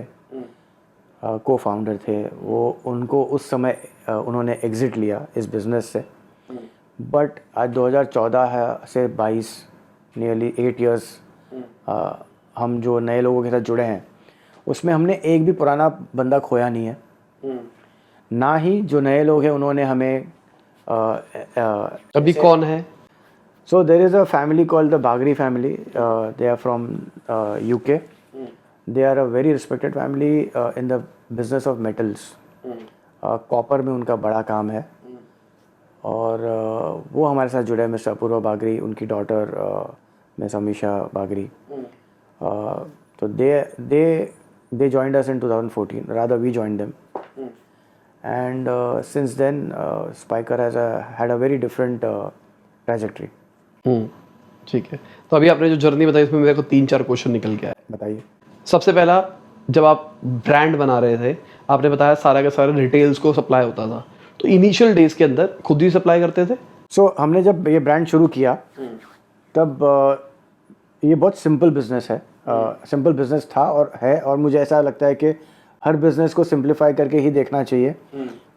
को फाउंडर थे, वो उनको उस समय उन्होंने एग्ज़िट लिया इस बिज़नेस से। बट आज 2014 से 22 नियरली 8 इयर्स हम जो नए लोगों के साथ जुड़े हैं उसमें हमने एक भी पुराना बंदा खोया नहीं है, ना ही जो नए लोग हैं उन्होंने हमें अभी कौन है? So there is a family called the Bagri family. They are from UK. They are a very respected family in the business of metals. Copper में उनका बड़ा काम है और वो हमारे साथ जुड़े हैं। मिस्टर अपूर्वा बागरी, उनकी डॉटर मिस अमीशा बागरी। तो they joined us in 2014. Rather we joined them. And since then Spiker has had a very different trajectory. ठीक है। तो अभी आपने जो जर्नी बताई उसमें मेरे को 3-4 क्वेश्चन निकल के आए। बताइए। सबसे पहला, जब आप ब्रांड बना रहे थे आपने बताया सारा का सारा रिटेल्स को सप्लाई होता था, तो इनिशियल डेज के अंदर खुद ही सप्लाई करते थे? हमने जब ये ब्रांड शुरू किया तब ये बहुत सिंपल बिजनेस है, सिंपल बिजनेस था और है, और मुझे ऐसा लगता है कि हर बिजनेस को सिंप्लीफाई करके ही देखना चाहिए।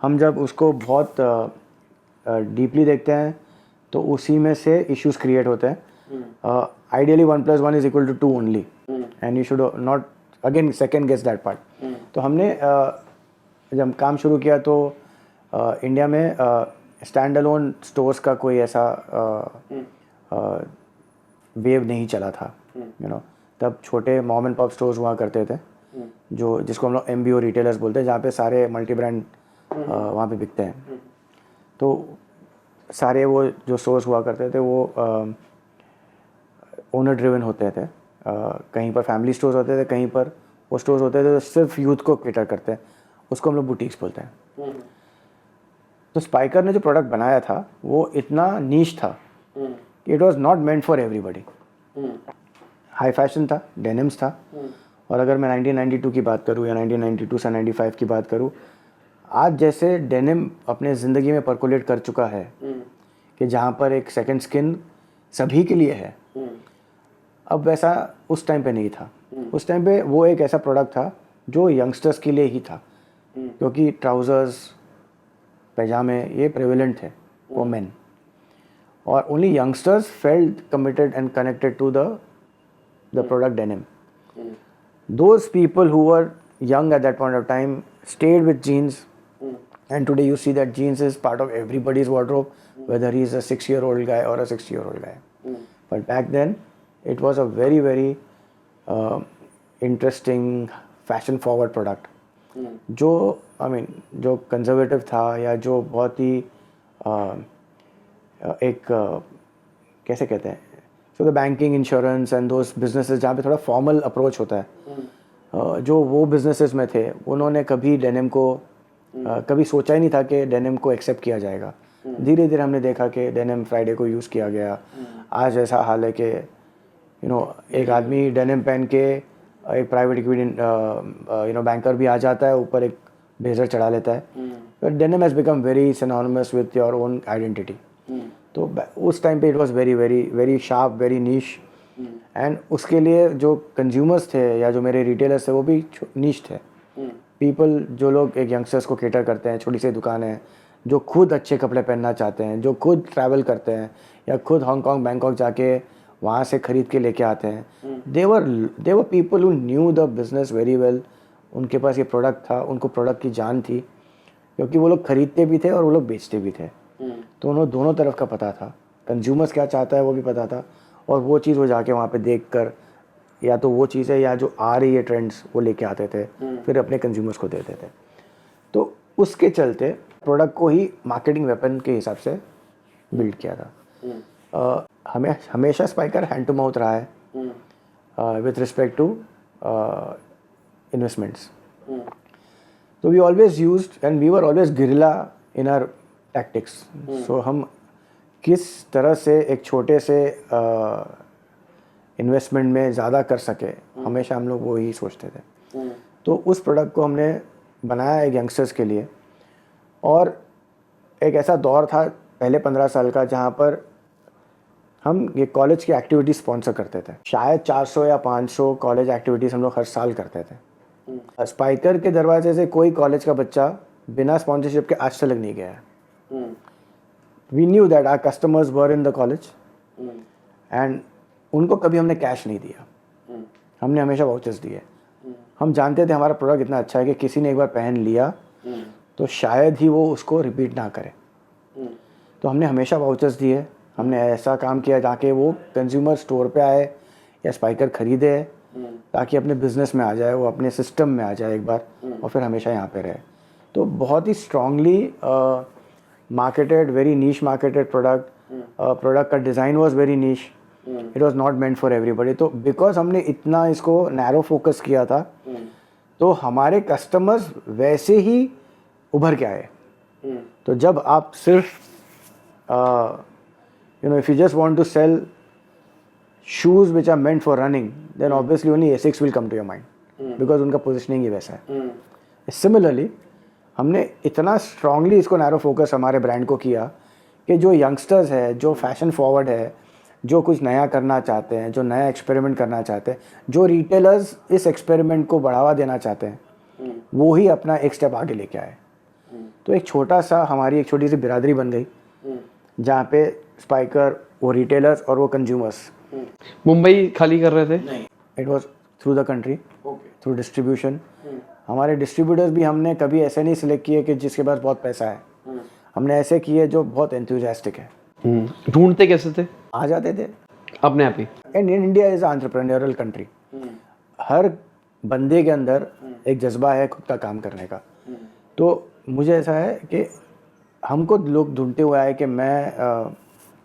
हम जब उसको बहुत डीपली देखते हैं तो उसी में से इश्यूज क्रिएट होते हैं। Ideally 1 + 1 = 2 only and you should not again second guess that part. तो हमने जब काम शुरू किया तो इंडिया में स्टैंड अलोन स्टोर्स का कोई ऐसा वेव नहीं चला था, यू नो। तब छोटे मॉम एंड पॉप स्टोर्स हुआ करते थे जो जिसको हम लोग MBO रिटेलर्स बोलते हैं, जहाँ पे सारे मल्टी ब्रांड वहाँ पे बिकते हैं। तो सारे वो जो स्टोर्स हुआ करते थे वो ओनर ड्रिवन होते थे। कहीं पर फैमिली स्टोर्स होते थे, कहीं पर वो स्टोर्स होते थे जो सिर्फ यूथ को केटर करते हैं, उसको हम लोग बुटीक्स बोलते हैं। तो स्पाइकर ने जो प्रोडक्ट बनाया था वो इतना नीश था कि it was not meant for everybody. High fashion था, डेनिम्स था। और अगर मैं 1992 की बात करूँ या 1992 से 95 की बात करूँ, आज जैसे डेनिम अपने ज़िंदगी में परकोलेट कर चुका है कि जहाँ पर एक सेकंड स्किन सभी के लिए है, अब वैसा उस टाइम पे नहीं था। उस टाइम पे वो एक ऐसा प्रोडक्ट था जो यंगस्टर्स के लिए ही था, क्योंकि ट्राउज़र्स, पैजामे ये प्रेवलेंट थे फॉर मेन, और only youngsters felt committed and connected to the product denim. Those people who were young at that point of time stayed with jeans, and today you see that jeans is part of everybody's wardrobe, whether he's a 6-year-old guy or a 60-year-old guy. But back then it was a very very interesting fashion forward product जो जो कंजर्वेटिव था या जो बहुत ही एक कैसे कहते हैं, so the banking, insurance and those businesses जहाँ पे थोड़ा फॉर्मल अप्रोच होता है, जो वो बिजनेसेस में थे उन्होंने कभी डेनिम को कभी सोचा ही नहीं था कि डेनिम को एक्सेप्ट किया जाएगा। धीरे धीरे हमने देखा कि डेनिम फ्राइडे को यूज़ किया गया। आज ऐसा हाल है कि एक आदमी डेनिम पहन के एक प्राइवेट इक्विटी बैंकर भी आ जाता है, ऊपर एक ब्लेजर चढ़ा लेता है। But denim has become very synonymous with your own identity. तो उस टाइम पे it was very very very sharp, very niche, and उसके लिए जो कंज्यूमर्स थे या जो मेरे रिटेलर्स थे वो भी नीश थे। पीपल, जो लोग एक यंगस्टर्स को केटर करते हैं, छोटी सी दुकान है, जो खुद अच्छे कपड़े पहनना चाहते हैं, जो खुद ट्रैवल करते हैं या खुद हांगकॉन्ग, बैंकॉक जाके वहाँ से ख़रीद के लेके आते हैं। They were people who knew the business very well. उनके पास ये प्रोडक्ट था, उनको प्रोडक्ट की जान थी, क्योंकि वो लोग ख़रीदते भी थे और वो लोग बेचते भी थे। तो उन्होंने दोनों तरफ का पता था कंज्यूमर्स क्या चाहता है वो भी पता था, और वो चीज़ वो जाके वहाँ पे देख कर या तो वो चीज़ है या जो आ रही है ट्रेंड्स वो लेके आते थे, फिर अपने कंज्यूमर्स को देते थे। तो उसके चलते प्रोडक्ट को ही मार्केटिंग वेपन के हिसाब से बिल्ड किया था। हमें हमेशा स्पाइकर हैंड टू माउथ रहा है विथ रिस्पेक्ट टू इन्वेस्टमेंट्स। तो we always used and we were always guerrilla in our tactics. So हम किस तरह से एक छोटे से इन्वेस्टमेंट में ज़्यादा कर सके, हमेशा हम लोग वो ही सोचते थे। तो उस प्रोडक्ट को हमने बनाया एक यंगस्टर्स के लिए, और एक ऐसा दौर था पहले 15 साल का जहाँ पर हम ये कॉलेज की एक्टिविटी स्पॉन्सर करते थे। शायद 400 या 500 कॉलेज एक्टिविटीज़ हम लोग हर साल करते थे। स्पाइकर के दरवाजे से कोई कॉलेज का बच्चा बिना स्पॉन्सरशिप के आज तक नहीं गया है। We knew that our customers were in the college and उनको कभी हमने कैश नहीं दिया, हमने हमेशा वाउचर्स दिए। हम जानते थे हमारा प्रोडक्ट इतना अच्छा है कि किसी ने एक बार पहन लिया तो शायद ही वो उसको रिपीट ना करे। तो हमने हमेशा वाउचर्स दिए। हमने ऐसा काम किया ताकि वो कंज्यूमर स्टोर पे आए या स्पाइकर खरीदे, ताकि अपने बिजनेस में आ जाए, वो अपने सिस्टम में आ जाए एक बार, और फिर हमेशा यहाँ पे रहे। तो बहुत ही strongly marketed, very niche marketed product का design was very niche, it was not meant for everybody. तो बिकॉज हमने इतना इसको नैरो फोकस किया था, तो हमारे कस्टमर्स वैसे ही उभर के आए। तो जब आप सिर्फ if you just want to sell shoes which are meant for running, then obviously only Asics will come to your mind, because उनका पोजिशनिंग ही वैसा है। सिमिलरली हमने इतना स्ट्रांगली इसको नैरो फोकस हमारे ब्रांड को किया कि जो यंगस्टर्स है, जो फैशन फॉरवर्ड है, जो कुछ नया करना चाहते हैं, जो नया एक्सपेरिमेंट करना चाहते हैं, जो रिटेलर्स इस एक्सपेरिमेंट को बढ़ावा देना चाहते हैं, वो ही अपना एक स्टेप आगे लेके आए। तो एक हमारी एक छोटी सी बिरादरी बन गई, जहाँ पे स्पाइकर, वो रिटेलर्स और वो कंज्यूमर्स। मुंबई खाली कर रहे थे? नहीं, it was through the country, through distribution. हमारे डिस्ट्रीब्यूटर्स भी हमने कभी ऐसे नहीं सिलेक्ट किए कि जिसके पास बहुत पैसा है, हमने ऐसे किए जो बहुत एंथुसियास्टिक है। ढूंढते कैसे थे? आ जाते थे अपने आप ही। And India is entrepreneurial country. हर बंदे के अंदर एक जज्बा है खुद का काम करने का। तो मुझे ऐसा है कि हमको लोग ढूंढते हुए आए कि मैं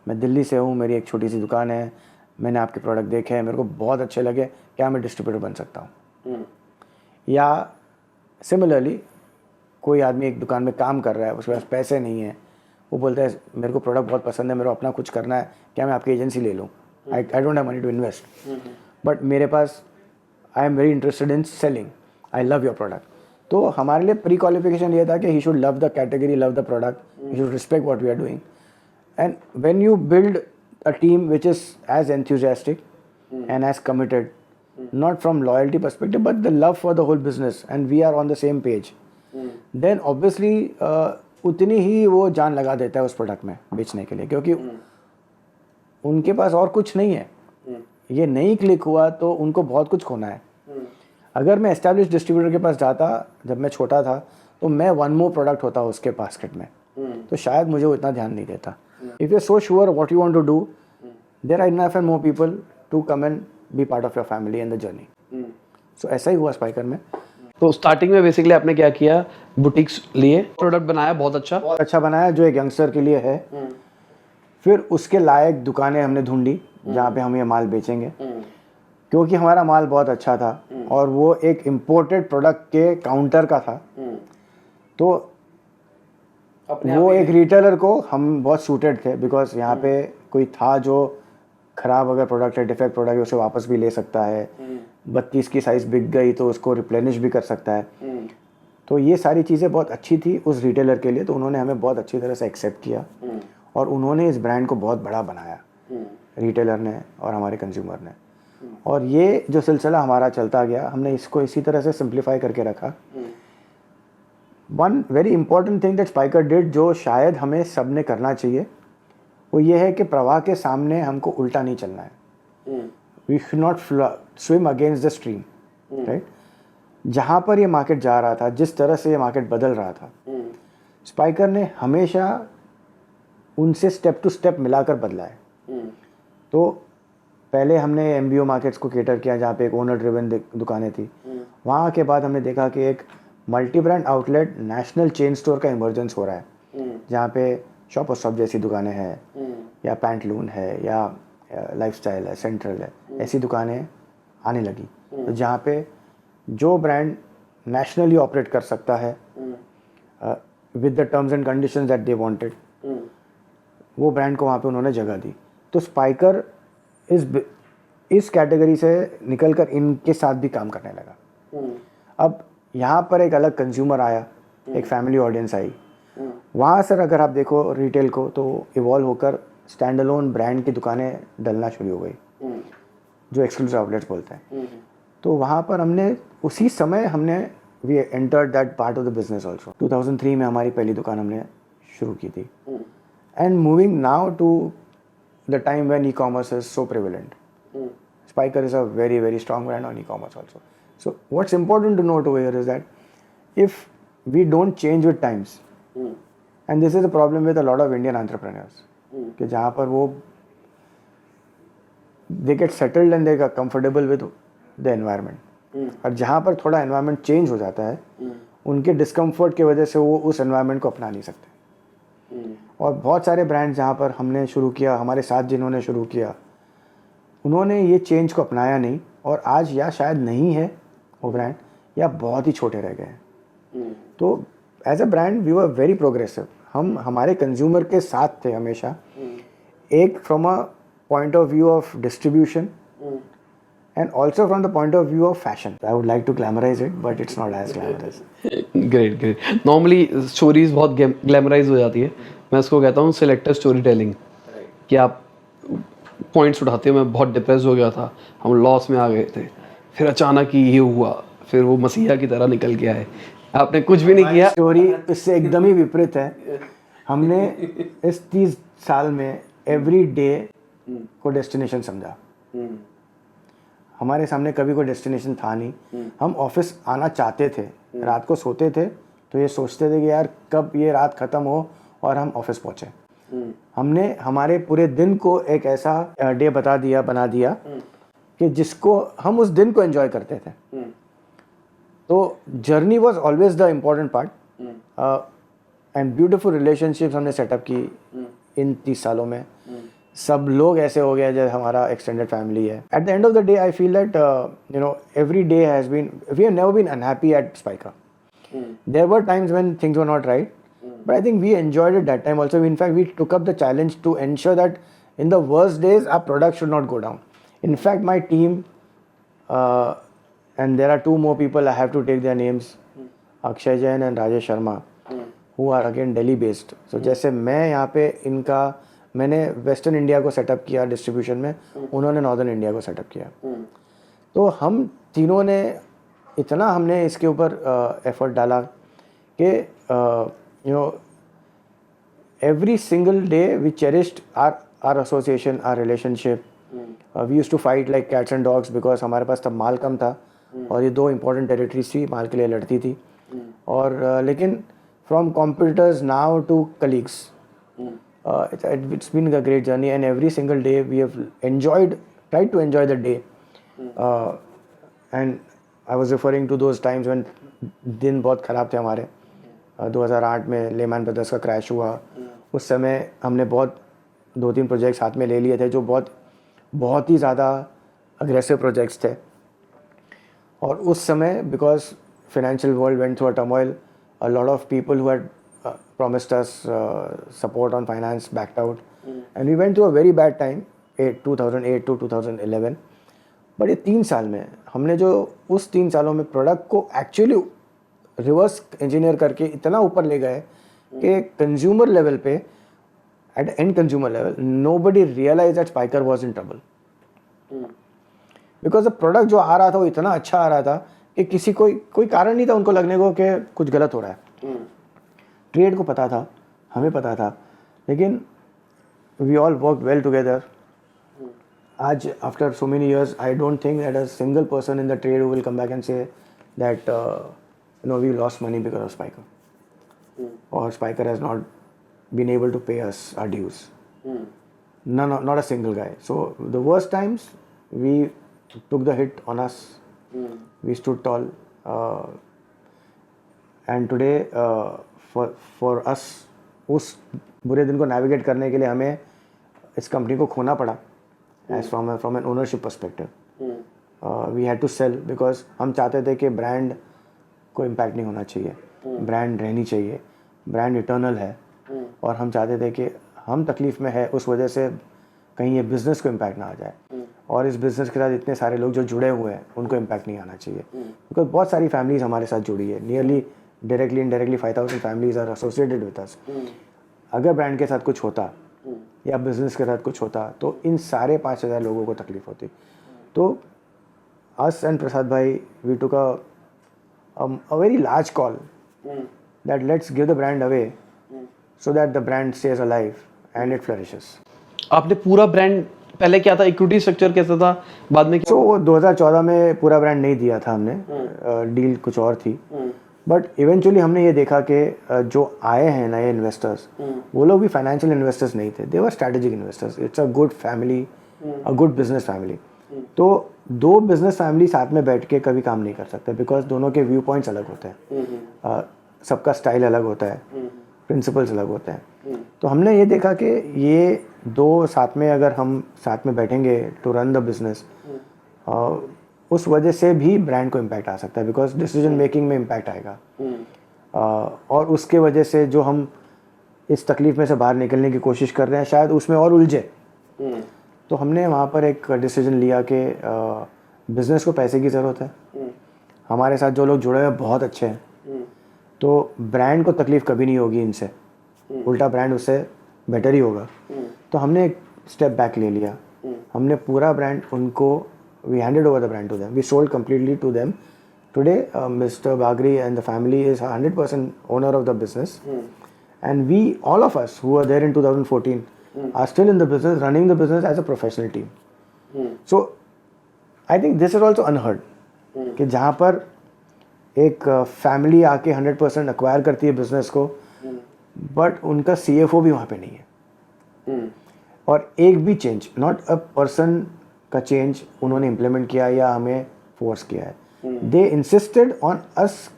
दिल्ली से हूँ, मेरी एक छोटी सी दुकान है, मैंने आपके प्रोडक्ट देखे हैं, मेरे को बहुत अच्छे लगे, क्या मैं डिस्ट्रीब्यूटर बन सकता हूँ? या सिमिलरली कोई आदमी एक दुकान में काम कर रहा है, उसके पास पैसे नहीं है, वो बोलता है मेरे को प्रोडक्ट बहुत पसंद है, मेरे को अपना कुछ करना है, क्या मैं आपकी एजेंसी ले लूँ? I don't have money to invest, but मेरे पास I am very interested in selling, I love your product. तो हमारे लिए प्री क्वालिफिकेशन ये था कि he should love the category, love the product, he should respect what we are doing. And when you build a team which is as enthusiastic and as committed, not from loyalty perspective but the love for the whole business, and we are on the same page, then obviously उतनी ही वो जान लगा देता है उस प्रोडक्ट में बेचने के लिए, क्योंकि उनके पास और कुछ नहीं है। ये नहीं क्लिक हुआ तो उनको बहुत कुछ खोना है। अगर मैं एस्टैब्लिश डिस्ट्रीब्यूटर के पास जाता जब मैं छोटा था, तो मैं वन मोर प्रोडक्ट होता उसके बास्केट में, तो शायद मुझे वो इतना ध्यान नहीं देता। If you are so sure what you want to do, there are enough and more people to come and be part of your family in the journey. So ऐसा ही हुआ स्पाइकर में। तो स्टार्टिंग में बेसिकली आपने क्या किया? बुटीक्स लिए, प्रोडक्ट बनाया, बहुत अच्छा बनाया जो एक यंगस्टर के लिए है। फिर उसके लायक दुकानें हमने ढूंढी जहाँ पे हम ये माल बेचेंगे, क्योंकि हमारा माल बहुत अच्छा था और वो एक इम्पोर्टेड प्रोडक्ट के काउंटर का था। तो वो एक रिटेलर को हम बहुत सूटेड थे, बिकॉज यहाँ पे कोई था जो ख़राब अगर प्रोडक्ट है, डिफेक्ट प्रोडक्ट है, उसे वापस भी ले सकता है। 32 की साइज़ बिक गई तो उसको रिप्लेनिश भी कर सकता है। तो ये सारी चीज़ें बहुत अच्छी थी उस रिटेलर के लिए, तो उन्होंने हमें बहुत अच्छी तरह से एक्सेप्ट किया और उन्होंने इस ब्रांड को बहुत बड़ा बनाया, रिटेलर ने और हमारे कंज्यूमर ने। और ये जो सिलसिला हमारा चलता गया, हमने इसको इसी तरह से सिंप्लीफाई करके रखा। One very important thing that Spyker did, जो शायद हमें सब ने करना चाहिए, वो ये है कि प्रवाह के सामने हमको उल्टा नहीं चलना है। We should not swim against the stream, right. जहाँ पर ये मार्केट जा रहा था, जिस तरह से ये मार्केट बदल रहा था, स्पाइकर ने हमेशा उनसे स्टेप टू स्टेप मिलाकर बदला है। तो पहले हमने एमबीओ मार्केट्स को केटर किया जहाँ पे एक ओनर ड्रिवन दुकानें थी। वहाँ के बाद हमने देखा कि एक multi brand outlet national chain store का इमर्जेंस हो रहा है, जहाँ पे शॉप और शॉप जैसी दुकानें हैं, या पैंटलून है, या लाइफस्टाइल है, सेंट्रल है, ऐसी दुकानें आने लगी। तो जहाँ पे जो ब्रांड नेशनली ऑपरेट कर सकता है with the terms and conditions that they wanted, वो ब्रांड को वहाँ पे उन्होंने जगह दी। तो स्पाइकर इस कैटेगरी से निकलकर इनके साथ भी काम करने लगा। अब यहाँ पर एक अलग कंज्यूमर आया, एक फैमिली ऑडियंस आई। वहाँ सर अगर आप देखो रिटेल को, तो इवॉल्व होकर स्टैंड अलोन ब्रांड की दुकानें डलना शुरू हो गई, जो एक्सक्लूसिव आउटलेट्स बोलते हैं। तो वहाँ पर हमने उसी समय हमने we entered that part of the business also. 2003 में हमारी पहली दुकान हमने शुरू की थी। And moving now to the time when e-commerce is so prevalent, Spyker is a very very strong brand on e-commerce also. So what's important to note over here is that if we don't change with times, and this is a problem with a lot of Indian entrepreneurs, कि जहाँ पर वो they get settled and they get comfortable with the environment, और जहाँ पर थोड़ा environment change हो जाता है, उनके discomfort की वजह से वो उस environment को अपना नहीं सकते। और बहुत सारे ब्रांड जहाँ पर हमने शुरू किया, हमारे साथ जिन्होंने शुरू किया, उन्होंने ये चेंज को अपनाया नहीं, और आज या शायद नहीं है वो ब्रांड, या बहुत ही छोटे रह गए हैं। तो as a brand we were very progressive. हम हमारे कंज्यूमर के साथ थे हमेशा, एक from a point of view of distribution and also from the point of view of fashion. I would like to glamorize it, but it's not as glamorous. Great. Normally stories बहुत ग्लैमराइज हो जाती है। मैं इसको कहता हूँ सिलेक्टिव स्टोरी टेलिंग, कि आप पॉइंट्स उठाते हो। मैं बहुत डिप्रेस हो गया था, हम लॉस में आ गए थे, फिर अचानक ही ये हुआ, फिर वो मसीहा की तरह निकल गया है। आपने कुछ भी नहीं किया। स्टोरी इससे एकदम ही विपरीत है। हमने इस 30 साल में एवरी डे को डेस्टिनेशन समझा। हमारे सामने कभी कोई डेस्टिनेशन था नहीं। हम ऑफिस आना चाहते थे, रात को सोते थे तो ये सोचते थे कि यार कब ये रात ख़त्म हो और हम ऑफिस पहुँचे। हमने हमारे पूरे दिन को एक ऐसा डे बना दिया कि जिसको हम उस दिन को एंजॉय करते थे। तो journey was always the important part, and beautiful relationships हमने सेटअप की इन 30 सालों में। सब लोग ऐसे हो गए जैसे हमारा एक्सटेंडेड फैमिली है। At the end of the day I feel that you know every day has been, we have never been unhappy at Spyker. There were times when things were not right, but I think we enjoyed it that time also. In fact, we took up the challenge to ensure that in the worst days our product should not go down. In fact, my team, and there are 2 more people, I have to take their names, Akshay Jain and Rajesh Sharma, who are again Delhi based. So जैसे मैं यहाँ पे मैंने वेस्टर्न इंडिया को सेटअप किया डिस्ट्रीब्यूशन में, उन्होंने नॉर्दर्न इंडिया को सेटअप किया। तो हम तीनों ने इतना हमने इसके ऊपर एफर्ट डाला कि you know, every single day we cherished our association, our relationship. We used to fight like cats and dogs because हमारे पास तब माल कम था और ये 2 important territories थी, माल के लिए लड़ती थी। और लेकिन from competitors now to colleagues, it's been a great journey, and every single day we have tried to enjoy the day. And I was referring to those times when दिन बहुत ख़राब थे हमारे। 2008 में लेमैन ब्रदर्स का क्रैश हुआ। उस समय हमने 2-3 प्रोजेक्ट्स हाथ में ले लिए थे जो बहुत ही ज़्यादा अग्रेसिव प्रोजेक्ट्स थे। और उस समय because financial world went through a turmoil, a lot of people who had promised us support on finance backed out, and we went through a very bad time 2008 to 2011. But ये 3 साल में हमने जो उस 3 सालों में प्रोडक्ट को एक्चुअली रिवर्स इंजीनियर करके इतना ऊपर ले गए कि कंज्यूमर लेवल पे, at end consumer level, nobody realize that Spyker was in trouble, because the product जो आ रहा था वो इतना अच्छा आ रहा था कि किसी कोई कारण नहीं था उनको लगने को कि कुछ गलत हो रहा है। ट्रेड को पता था, हमें पता था, लेकिन we all work well together. आज after so many years, I don't think that a single person in the trade who will come back and say that we lost money because of Spyker, or Spyker has not been able to pay us our dues. No, not a single guy. So the worst times we took the hit on us. We stood tall. And today for us उस बुरे दिन को navigate करने के लिए हमें इस कंपनी को खोना पड़ा. As from an ownership perspective, we had to sell because हम चाहते थे कि ब्रांड को इम्पैक्ट नहीं होना चाहिए, ब्रांड रहनी चाहिए, ब्रांड इटर्नल है, और हम चाहते थे कि हम तकलीफ़ में है उस वजह से कहीं ये बिज़नेस को इम्पैक्ट ना आ जाए, और इस बिज़नेस के साथ इतने सारे लोग जो जुड़े हुए हैं उनको इम्पैक्ट नहीं आना चाहिए, बिकॉज बहुत सारी फैमिलीज़ हमारे साथ जुड़ी है. Nearly directly indirectly 5000 families are associated with us. अगर ब्रांड के साथ कुछ होता या बिज़नेस के साथ कुछ होता तो इन सारे 5000 लोगों को तकलीफ़ होती. तो us and Prasad bhai, we took a very large call that let's give the brand away so that the brand stays alive and it flourishes. आपने पूरा ब्रांड, पहले क्या था, इक्विटी स्ट्रक्चर कैसा था, बाद में क्या? So 2014 में पूरा ब्रांड नहीं दिया था हमने, डील कुछ और थी, बट इवेंचुअली हमने ये देखा कि जो आए हैं नए इन्वेस्टर्स, वो लोग भी फाइनेंशियल इन्वेस्टर्स नहीं थे, they were strategic investors. It's a good family, a good business family. तो दो बिजनेस फैमिली साथ में बैठ के कभी काम नहीं कर सकते, बिकॉज दोनों के व्यू पॉइंट्स अलग होते हैं, सबका स्टाइल अलग होता है, प्रिंसिपल्स अलग होते हैं. तो हमने ये देखा कि ये दो साथ में अगर हम साथ में बैठेंगे टू रन द बिजनेस, उस वजह से भी ब्रांड को इम्पैक्ट आ सकता है, बिकॉज डिसीजन मेकिंग में इम्पैक्ट आएगा, और उसके वजह से जो हम इस तकलीफ़ में से बाहर निकलने की कोशिश कर रहे हैं शायद उसमें और उलझे. तो हमने वहाँ पर एक डिसीजन लिया कि बिज़नेस को पैसे की ज़रूरत है, हमारे साथ जो लोग जुड़े हुए बहुत अच्छे हैं, तो ब्रांड को तकलीफ़ कभी नहीं होगी इनसे, उल्टा ब्रांड उससे बेटर ही होगा. तो हमने एक स्टेप बैक ले लिया, हमने पूरा ब्रांड उनको, we handed over the brand to them, we sold completely to them. Today mister Bagri and the family is 100% owner of the business, and we all of us who are there in 2014 are still in the business, running the business as a professional team. So I think this is also unheard, कि जहाँ पर एक फैमिली आके 100% एक्वायर करती है बिजनेस को, बट उनका CFO भी वहाँ पे नहीं है, और एक भी चेंज, नॉट अ पर्सन का चेंज उन्होंने इम्प्लीमेंट किया या हमें फोर्स किया है. They insisted on us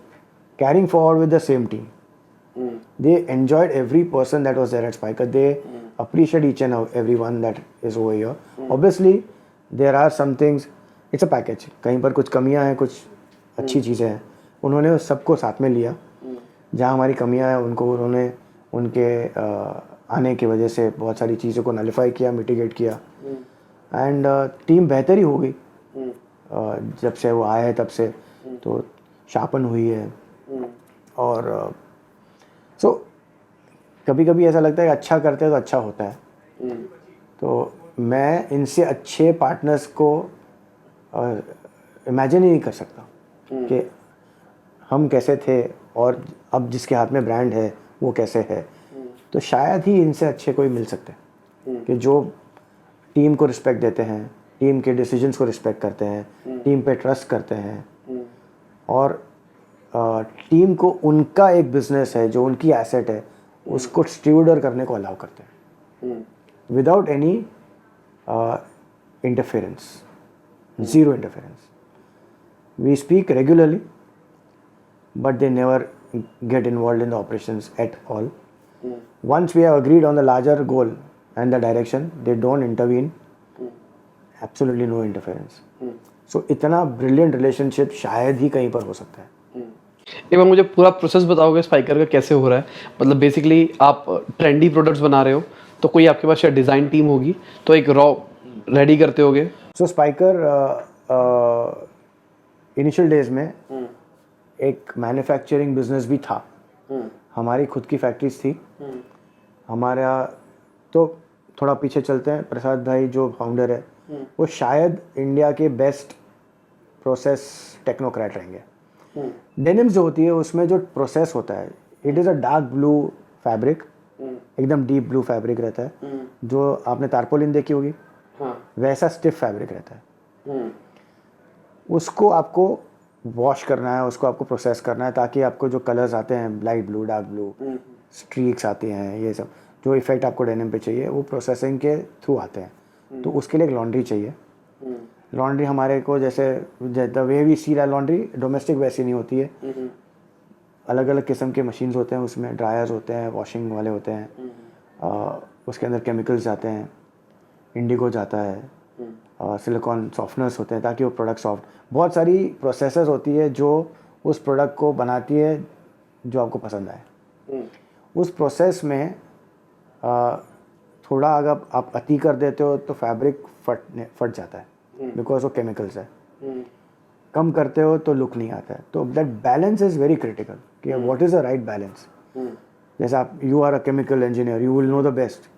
carrying forward with the same team. They enjoyed every person that was there at Spiker. They appreciate each and every one that is over here. Obviously, there are some things. It's a package. कहीं पर कुछ कमियां हैं, कुछ अच्छी चीज़ें हैं. उन्होंने सबको साथ में लिया. जहाँ हमारी कमियां हैं उनको उन्होंने उनके आने की वजह से बहुत सारी चीज़ों को नलिफाई किया, मिटिगेट किया, एंड टीम बेहतर ही हो गई जब से वो आए हैं. तब से तो शार्पन हुई है. और सो कभी कभी ऐसा लगता है कि अच्छा करते हैं तो अच्छा होता है. तो मैं इनसे अच्छे पार्टनर्स को इमेजिन ही नहीं कर सकता कि हम कैसे थे और अब जिसके हाथ में ब्रांड है वो कैसे है. तो शायद ही इनसे अच्छे कोई मिल सकते हैं कि जो टीम को रिस्पेक्ट देते हैं, टीम के डिसीजंस को रिस्पेक्ट करते हैं, टीम पे ट्रस्ट करते हैं, और टीम को उनका एक बिजनेस है जो उनकी एसेट है उसको स्ट्यूडर करने को अलाउ करते हैं without any interference, zero interference. We speak regularly but they never get involve in the operations at all. Once we have agreed on the larger goal and the direction, they don't intervene, absolutely no interference. So इतना ब्रिलियंट रिलेशनशिप शायद ही कहीं पर हो सकता है. एक बार मुझे पूरा प्रोसेस बताओगे स्पाइकर का कैसे हो रहा है? मतलब बेसिकली आप ट्रेंडी प्रोडक्ट्स बना रहे हो तो कोई आपके पास शायद डिज़ाइन टीम होगी, तो एक रॉ रेडी करते होगे. सो स्पाइकर इनिशियल डेज में एक मैन्युफैक्चरिंग बिजनेस भी था. हमारी खुद की फैक्ट्रीज थी हमारा. तो थोड़ा पीछे चलते हैं. प्रसाद भाई जो फाउंडर है वो शायद इंडिया के बेस्ट प्रोसेस टेक्नोक्रेट रहेंगे. डेनिम्स जो होती है उसमें जो प्रोसेस होता है, it is a dark blue fabric, एकदम डीप ब्लू फैब्रिक रहता है. जो आपने तारपोलिन देखी होगी, वैसा स्टिफ फैब्रिक रहता है. उसको आपको वॉश करना है, उसको आपको प्रोसेस करना है ताकि आपको जो कलर्स आते हैं light blue, dark blue, streaks आती हैं, ये सब जो इफ़ेक्ट आपको डेनिम पे चाहिए वो प्रोसेसिंग के थ्रू आते हैं। तो उसके लिए एक लॉन्ड्री चाहिए। लॉन्ड्री हमारे को जैसे the way we see laundry domestic वैसी नहीं होती है, अलग अलग किस्म के मशीन्स होते हैं, उसमें ड्रायर्स होते हैं, वॉशिंग वाले होते हैं, उसके अंदर केमिकल्स जाते हैं, इंडिगो जाता है, सिलिकॉन सॉफ्टनर्स होते हैं ताकि वो प्रोडक्ट सॉफ्ट, बहुत सारी प्रोसेसेस होती है जो उस प्रोडक्ट को बनाती है जो आपको पसंद आए। उस प्रोसेस में थोड़ा अगर आप अति कर देते हो तो फैब्रिक फट जाता है बिकॉज वो केमिकल्स है। कम करते हो तो लुक नहीं आता है। तो that balance is very critical कि what is the right balance. जैसे आप you are a chemical engineer, you will know the best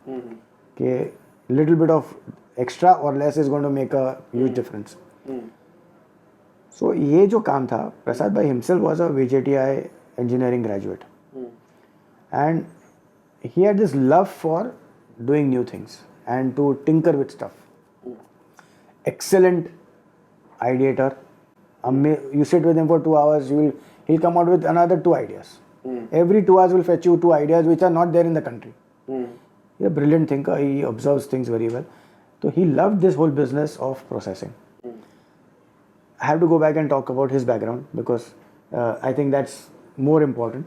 कि लिटिल बिट ऑफ एक्स्ट्रा और less is going to make a huge difference. So ये जो काम था, प्रसाद भाई himself was a VJTI engineering graduate, and he had this love for doing new things and to tinker with stuff. Excellent ideator. You sit with him for 2 hours, he'll come out with another 2 ideas. Every 2 hours will fetch you 2 ideas which are not there in the country. He's a brilliant thinker. He observes things very well. So he loved this whole business of processing. I have to go back and talk about his background because I think that's more important.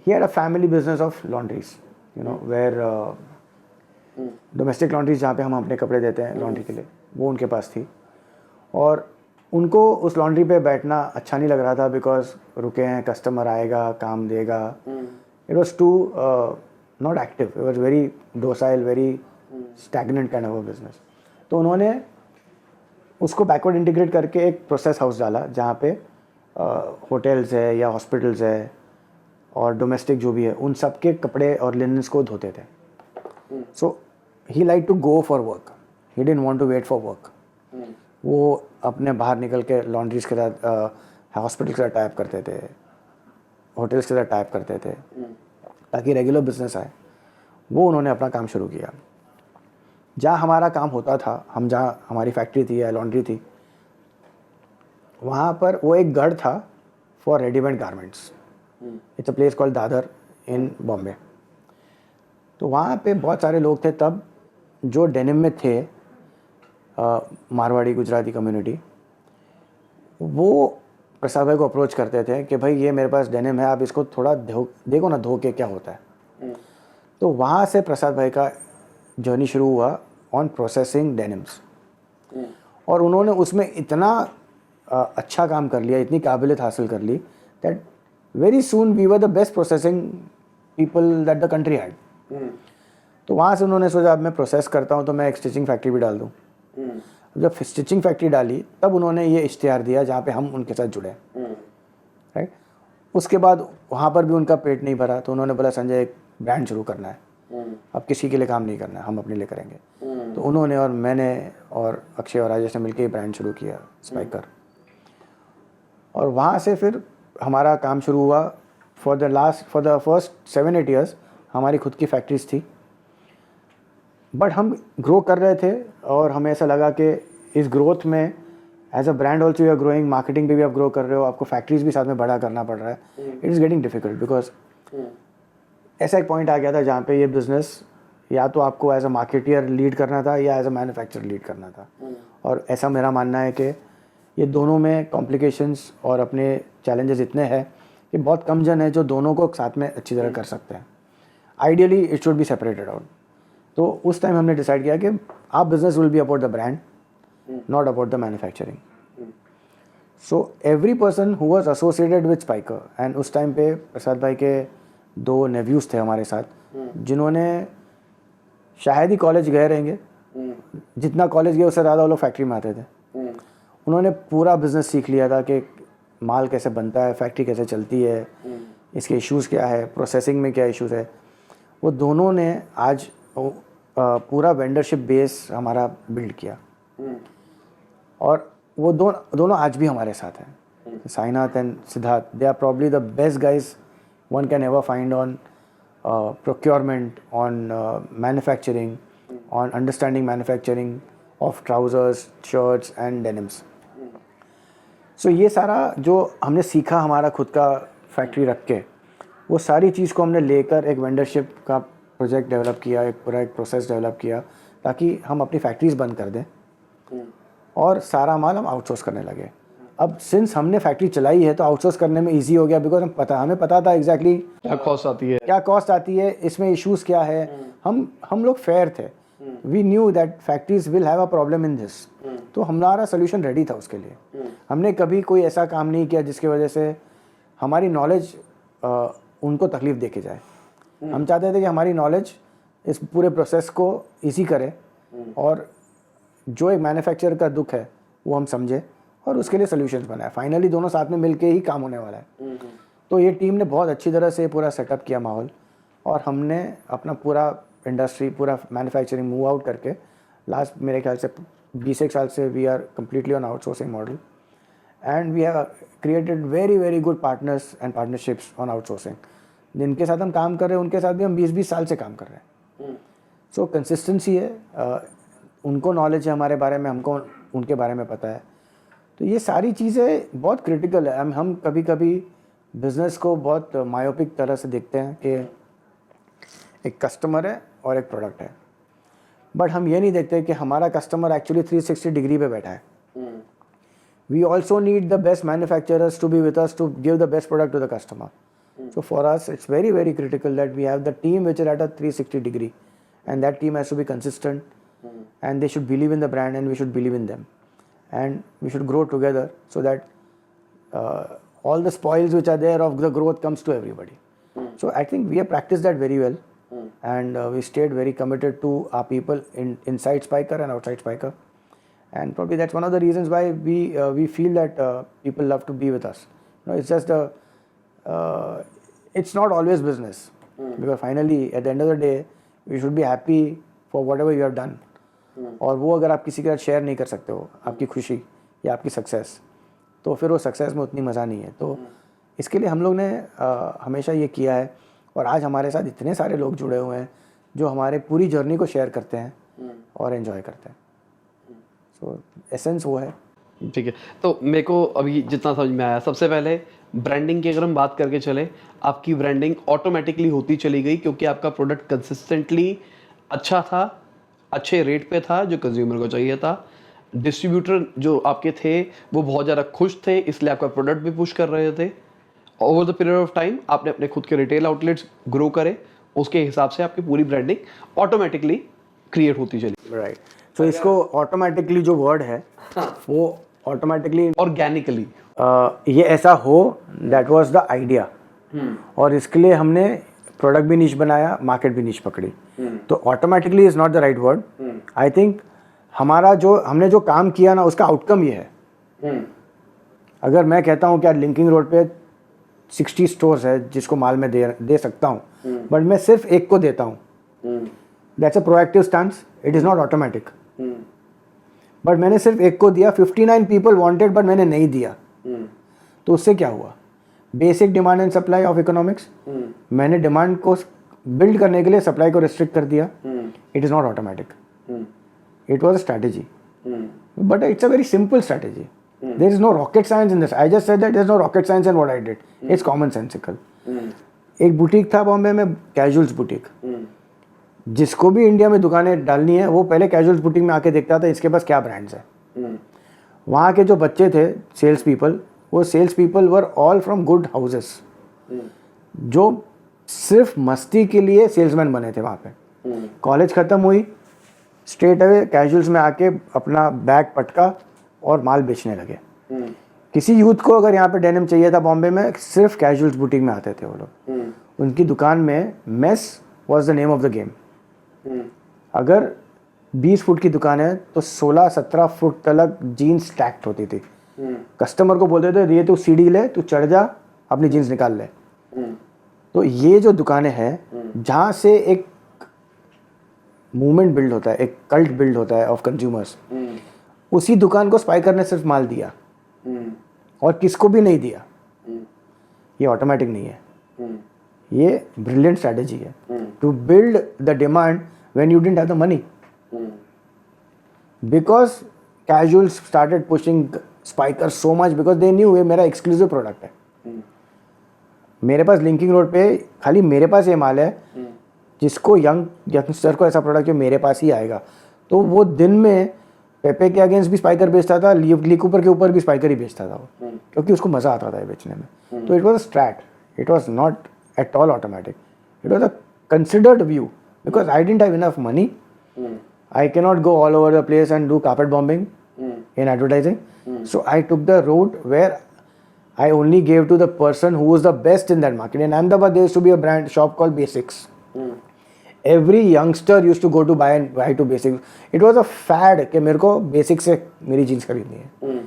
He had a family business of laundries, you know, where domestic laundries जहाँ पे हम अपने कपड़े देते हैं लॉन्ड्री के लिए, वो उनके पास थी। और उनको उस लॉन्ड्री पे बैठना अच्छा नहीं लग रहा था बिकॉज रुके हैं, कस्टमर आएगा, काम देगा। It was too not active, it was very docile, very stagnant kind of a business. तो उन्होंने उसको बैकवर्ड इंटीग्रेट करके एक प्रोसेस हाउस डाला जहाँ पे होटल्स है या हॉस्पिटल्स है और डोमेस्टिक जो भी है उन सब के कपड़े और लिनन्स को धोते थे। So he like to go for work, he didn't want to wait for work. वो अपने बाहर निकल के लॉन्ड्रीज के साथ, हॉस्पिटल के साथ टाइप करते थे, होटल्स के साथ टाइप करते थे ताकि रेगुलर बिजनेस आए। वो उन्होंने अपना काम शुरू किया। जहाँ हमारा काम होता था, हम जहाँ हमारी फैक्ट्री थी या लॉन्ड्री थी, वहाँ पर वो एक गढ़ था for readymade garments. It's a place called Dadar in Bombay. तो वहाँ पे बहुत सारे लोग थे तब जो डेनिम में थे, मारवाड़ी गुजराती कम्युनिटी। वो प्रसाद भाई को अप्रोच करते थे कि भाई ये मेरे पास डेनिम है, आप इसको थोड़ा देखो ना धो के क्या होता है। तो वहाँ से प्रसाद भाई का जर्नी शुरू हुआ ऑन प्रोसेसिंग डेनिम्स। और उन्होंने उसमें इतना अच्छा काम कर लिया, इतनी काबिलियत हासिल कर ली that very soon we were the best processing people that the country had. तो वहाँ से उन्होंने सोचा अब मैं प्रोसेस करता हूँ तो मैं एक स्टिचिंग फैक्ट्री भी डाल दूँ। जब स्टिचिंग फैक्ट्री डाली तब उन्होंने ये इश्तिहार दिया जहाँ पे हम उनके साथ जुड़े, राइट। उसके बाद वहाँ पर भी उनका पेट नहीं भरा तो उन्होंने बोला संजय एक ब्रांड शुरू करना है, अब किसी के लिए काम नहीं करना है, हम अपने लिए करेंगे। तो उन्होंने और मैंने और अक्षय और राजेश ने मिलकर ये ब्रांड शुरू किया स्पाइकर। और वहाँ से फिर हमारा काम शुरू हुआ। फॉर द फर्स्ट 7-8 ईयर्स हमारी खुद की फैक्ट्रीज थी, बट हम ग्रो कर रहे थे और हमें ऐसा लगा कि इस ग्रोथ में as a brand also you are growing, marketing पे भी आप ग्रो कर रहे हो, आपको फैक्ट्रीज भी साथ में बड़ा करना पड़ रहा है। It is getting difficult because ऐसा एक पॉइंट आ गया था जहाँ पे ये बिज़नेस या तो आपको एज अ मार्केटियर लीड करना था या एज अ मैन्युफैक्चरर लीड करना था। और ऐसा मेरा मानना है कि ये दोनों में कॉम्प्लिकेशंस और अपने चैलेंजेस इतने हैं कि बहुत कम जन है जो दोनों को साथ में अच्छी तरह कर सकते हैं। Ideally it should be separated out. तो उस टाइम हमने डिसाइड किया कि आप business will be about the brand, not about the manufacturing. So every person who was associated with Spyker, and उस टाइम पे प्रसाद भाई के 2 नेव्यूज़ थे हमारे साथ जिन्होंने शायद ही कॉलेज गए रहेंगे, जितना कॉलेज गए उससे ज़्यादा वो लोग फैक्ट्री में आते थे। उन्होंने पूरा बिजनेस सीख लिया था कि माल कैसे बनता है, फैक्ट्री कैसे चलती है, इसके इश्यूज़ क्या है, प्रोसेसिंग में क्या इश्यूज़ है। वो दोनों ने आज पूरा वेंडरशिप बेस हमारा बिल्ड किया। और वो दोनों आज भी हमारे साथ हैं। Sainath and Siddharth, they are probably the best guys one can ever find on procurement, on manufacturing, on understanding manufacturing of trousers, shirts and denims. So ये सारा जो हमने सीखा हमारा खुद का फैक्ट्री रख के, वो सारी चीज़ को हमने लेकर एक वेंडरशिप का प्रोजेक्ट डेवलप किया, एक पूरा एक प्रोसेस डेवलप किया ताकि हम अपनी फैक्ट्रीज बंद कर दें और सारा माल हम आउटसोर्स करने लगे। अब सिंस हमने फैक्ट्री चलाई है तो आउटसोर्स करने में इजी हो गया, बिकॉज हमें पता था एग्जैक्टली क्या कॉस्ट आती है, क्या कॉस्ट आती है, इसमें इश्यूज क्या है। हम लोग फेयर थे, we knew that factories will have a problem in this, तो हमारा सोल्यूशन रेडी था उसके लिए। हमने कभी कोई ऐसा काम नहीं किया जिसकी वजह से हमारी नॉलेज उनको तकलीफ दे के जाए। हम चाहते थे कि हमारी नॉलेज इस पूरे प्रोसेस को ईजी करे और जो एक मैन्युफैक्चरर का दुख है वो हम समझे और उसके लिए सोल्यूशंस बनाए। फाइनली दोनों साथ में मिलके ही काम होने वाला है। तो ये टीम ने बहुत अच्छी तरह से पूरा सेटअप किया माहौल और हमने अपना पूरा इंडस्ट्री, पूरा मैन्युफैक्चरिंग मूव आउट करके लास्ट मेरे ख्याल से 20 साल से we are completely on outsourcing model and we have created very good partners and partnerships on outsourcing. जिनके साथ हम काम कर रहे हैं उनके साथ भी हम 20 साल से काम कर रहे हैं। सो कंसिस्टेंसी है, उनको नॉलेज है हमारे बारे में, हमको उनके बारे में पता है। तो ये सारी चीज़ें बहुत क्रिटिकल है। हम कभी कभी बिज़नेस को बहुत मायोपिक तरह से देखते हैं कि एक कस्टमर है और एक प्रोडक्ट है, बट हम ये नहीं देखते कि हमारा कस्टमर एक्चुअली 360 डिग्री पे बैठा है। We also need the best manufacturers to be with us to give the best product to the customer. So for us, it's very critical that we have the team which is at a 360 degree, and that team has to be consistent, and they should believe in the brand, and we should believe in them, and we should grow together so that all the spoils which are there of the growth comes to everybody. So I think we have practiced that very well, and we stayed very committed to our people inside Spiker and outside Spiker, and probably that's one of the reasons why we feel that people love to be with us. It's just it's not always business, because finally at the end of the day you should be happy for whatever you have done. और वो अगर आप किसी के साथ शेयर नहीं कर सकते हो आपकी खुशी या आपकी सक्सेस, तो फिर वो सक्सेस में उतनी मज़ा नहीं है। तो इसके लिए हम लोग ने हमेशा ये किया है और आज हमारे साथ इतने सारे लोग जुड़े हुए हैं जो हमारे पूरी जर्नी को शेयर करते हैं और एंजॉय करते हैं। सो एसेंस वो है। ठीक है, तो मेरे को अभी जितना समझ में आया, सबसे पहले ब्रांडिंग की अगर हम बात करके चले, आपकी ब्रांडिंग ऑटोमेटिकली होती चली गई क्योंकि आपका प्रोडक्ट कंसिस्टेंटली अच्छा था, अच्छे रेट पे था जो कंज्यूमर को चाहिए था। डिस्ट्रीब्यूटर जो आपके थे वो बहुत ज़्यादा खुश थे, इसलिए आपका प्रोडक्ट भी पुश कर रहे थे। Over the period of time आपने अपने खुद के रिटेल आउटलेट्स ग्रो करे, उसके हिसाब से आपकी पूरी ब्रांडिंग ऑटोमेटिकली क्रिएट होती चली। राइट। तो इसको ऑटोमेटिकली जो वर्ड है वो ऑटोमेटिकली ऑर्गेनिकली ये ऐसा हो, दैट वाज द आइडिया। और इसके लिए हमने प्रोडक्ट भी नीश बनाया, मार्केट भी नीश पकड़ी। तो automatically is not the right word. I think हमने जो काम किया ना उसका आउटकम ये है। अगर मैं कहता हूँ कि आज लिंकिंग रोड पे 60 स्टोर्स है जिसको माल में दे सकता हूँ, बट मैं सिर्फ एक को देता हूँ, that's a proactive stance, it is not automatic. But मैंने सिर्फ एक को दिया, 59 पीपल वांटेड बट मैंने नहीं दिया, तो उससे क्या हुआ? Basic demand and supply of economics, मैंने डिमांड को बिल्ड करने के लिए सप्लाई को रिस्ट्रिक्ट कर दिया। It is not automatic, it was a strategy, but it's a very simple strategy. There is no rocket science in this. I just said that there is no rocket science in what I did, it's common sensical. एक बुटीक था बॉम्बे में, कैजुअल्स बुटीक। जिसको भी इंडिया में दुकानें डालनी है वो पहले कैजुअल्स बुटीक में आके देखता था इसके पास क्या ब्रांड्स है। वहाँ के जो बच्चे थे सेल्स पीपल, वो sales people were all from good houses, जो सिर्फ मस्ती के लिए सेल्समैन बने थे वहाँ पे। कॉलेज ख़त्म हुई, स्ट्रेट अवे कैजुअल्स में आके अपना बैग पटका और माल बेचने लगे। किसी यूथ को अगर यहाँ पे डेनिम चाहिए था बॉम्बे में, सिर्फ कैजुअल्स बुटीक में आते थे वो लोग। उनकी दुकान में mess was the name of the game. अगर 20 फुट की दुकान है तो 16-17 फुट तक जीन्स स्टैक्ड होती थी। कस्टमर को बोलते थे ये तू सीढ़ी ले, तू चढ़ जा, अपनी जीन्स निकाल ले। तो ये जो दुकानें हैं जहाँ से एक मूवमेंट बिल्ड होता है, एक कल्ट बिल्ड होता है ऑफ कंज्यूमर्स, उसी दुकान को स्पाइकर ने सिर्फ माल दिया और किसको भी नहीं दिया। ये ऑटोमेटिक नहीं है, ये ब्रिलियंट स्ट्रैटेजी है to build the demand when you didn't have the money. Because casuals started pushing Spykar so much because they knew ये मेरा एक्सक्लूसिव प्रोडक्ट है। मेरे पास लिंकिंग रोड पे खाली मेरे पास ये माल है जिसको यंगस्टर को ऐसा प्रोडक्ट जो मेरे पास ही आएगा, तो वो दिन में पेपे के अगेंस्ट भी स्पाइकर बेचता था, ली कूपर के ऊपर भी स्पाइकर ही बेचता था वो, क्योंकि उसको मज़ा आता था ये बेचने में। तो it was a straight, it was not at all automatic, it was a considered view because I didn't have enough money, I cannot go all over the place and do carpet bombing in advertising. So I took the route where I only gave to the person who was the best in that market. In Ahmedabad, there used to be a brand shop called Basics. Every youngster used to go to buy to Basics. It was a fad कि मेरे को Basics से मेरी जीन्स खरीदनी है।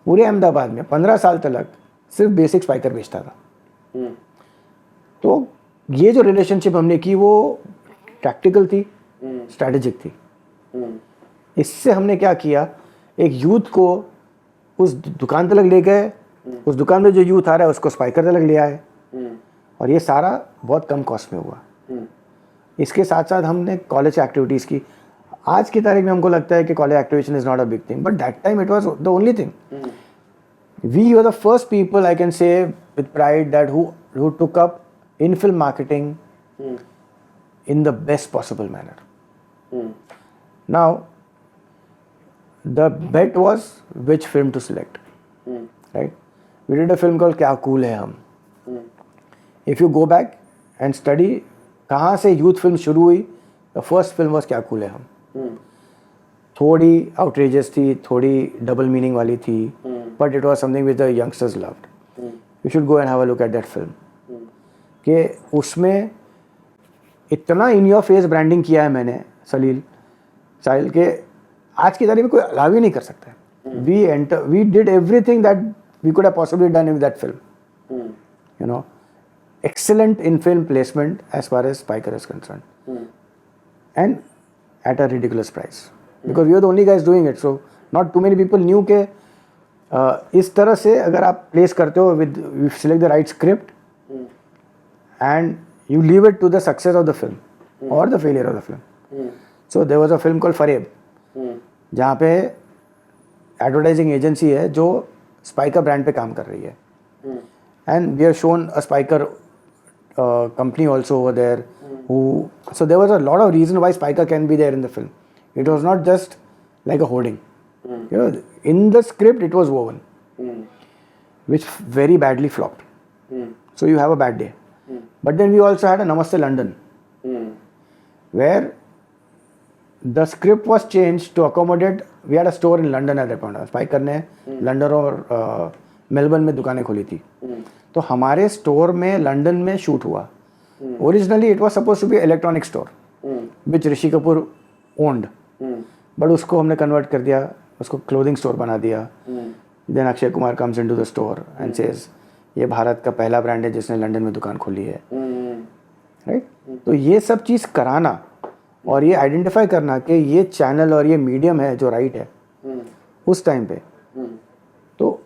पूरे अहमदाबाद में 15 साल तक सिर्फ Basics स्पाइकर बेचता था। तो ये जो रिलेशनशिप हमने की वो टैक्टिकल थी, स्ट्रैटेजिक थी। इससे हमने क्या किया, एक यूथ को उस दुकान तक ले गए, उस दुकान में जो यूथ आ रहा है उसको स्पाइकर तक ले आए, और ये सारा बहुत कम कॉस्ट में हुआ। इसके साथ साथ हमने कॉलेज एक्टिविटीज़ की। आज की तारीख में हमको लगता है कि college activation is not a big thing, but that time it was the only thing. We were the first people I can say with pride that who took up in film marketing in the best possible manner. Now, the bet was which film to select, right? We did a film called क्या cool है हम. If you go back and study कहाँ से youth film शुरू हुई, the first film was क्या cool है हम. थोड़ी outrageous थी, थोड़ी double meaning वाली थी, but it was something which the youngsters loved. You should go and have a look at that film. कि उसमें इतना इन योर फेस ब्रांडिंग किया है मैंने साहिल के आज की तारीख में कोई अलाव ही नहीं कर सकता है। We did everything that we could have possibly done in that film, you know, excellent in film placement as far as Spykar is concern, and at a ridiculous price because we are the only guys doing it. So not too many people knew के इस तरह से अगर आप प्लेस करते हो with you select the right script and you leave it to the success of the film or the failure of the film. So there was a film called Fareeb, जहाँ पे एडवर्टाइजिंग एजेंसी है जो स्पाइकर ब्रांड पे काम कर रही है, and we have shown a spiker company also over there who, so there was a lot of reason why spiker can be there in the film. It was not just like a hoarding, you know, in the script it was woven, which very badly flopped. So you have a bad day. But then we also had a Namaste London, where the script was changed to accommodate. We had a store in London at that point. Spiker ने लंदन और मेलबर्न में दुकानें खोली थी, तो हमारे स्टोर में लंदन में शूट हुआ। Originally it was suppose to be electronic store which Rishi Kapoor owned, but उसको हमने कन्वर्ट कर दिया, उसको क्लोथिंग स्टोर बना दिया। Then Akshay Kumar comes into the store and says ये भारत का पहला ब्रांड है जिसने लंदन में दुकान खोली है, राइट? तो ये सब चीज़ कराना और ये आइडेंटिफाई करना कि ये चैनल और ये मीडियम है जो राइट है उस टाइम पे, तो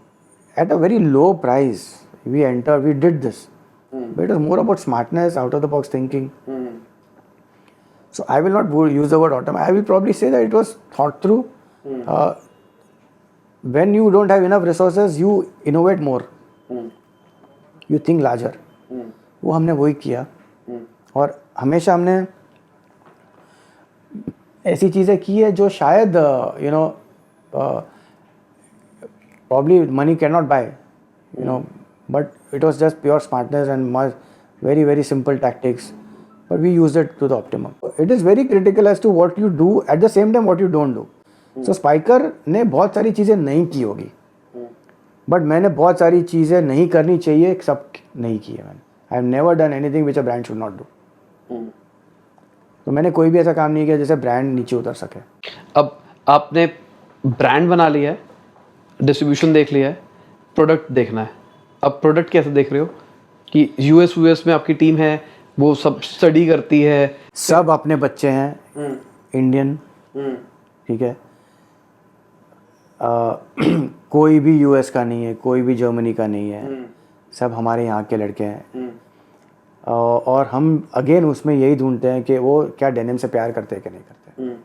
at a very low price we did this, but it was more about smartness, out of the box thinking. So I will not use the word automatic. I will probably say that it was thought through. When you don't have enough resources, you innovate more. You think larger. वो हमने वही किया, और हमेशा हमने ऐसी चीज़ें की है जो शायद you know probably money cannot buy, you know, but it was just pure smartness and very very simple tactics. But we used it to the optimum. It is very critical as to what you do at the same time what you don't do. So Spiker ने बहुत सारी चीज़ें नहीं की होगी, but मैंने बहुत सारी चीज़ें नहीं करनी चाहिए सब नहीं की है मैंने. I have never done anything which a brand should not do. तो मैंने कोई भी ऐसा काम नहीं किया जिससे ब्रांड नीचे उतर सके. अब आपने ब्रांड बना लिया है, डिस्ट्रीब्यूशन देख लिया है, प्रोडक्ट देखना है. अब प्रोडक्ट कैसे देख रहे हो कि यूएस में आपकी टीम है, वो सब स्टडी करती है, सब अपने बच्चे हैं इंडियन, ठीक है, कोई भी यूएस का नहीं है, कोई भी जर्मनी का नहीं है, सब हमारे यहाँ के लड़के हैं. और हम अगेन उसमें यही ढूंढते हैं कि वो क्या डेनिम से प्यार करते हैं कि नहीं करते.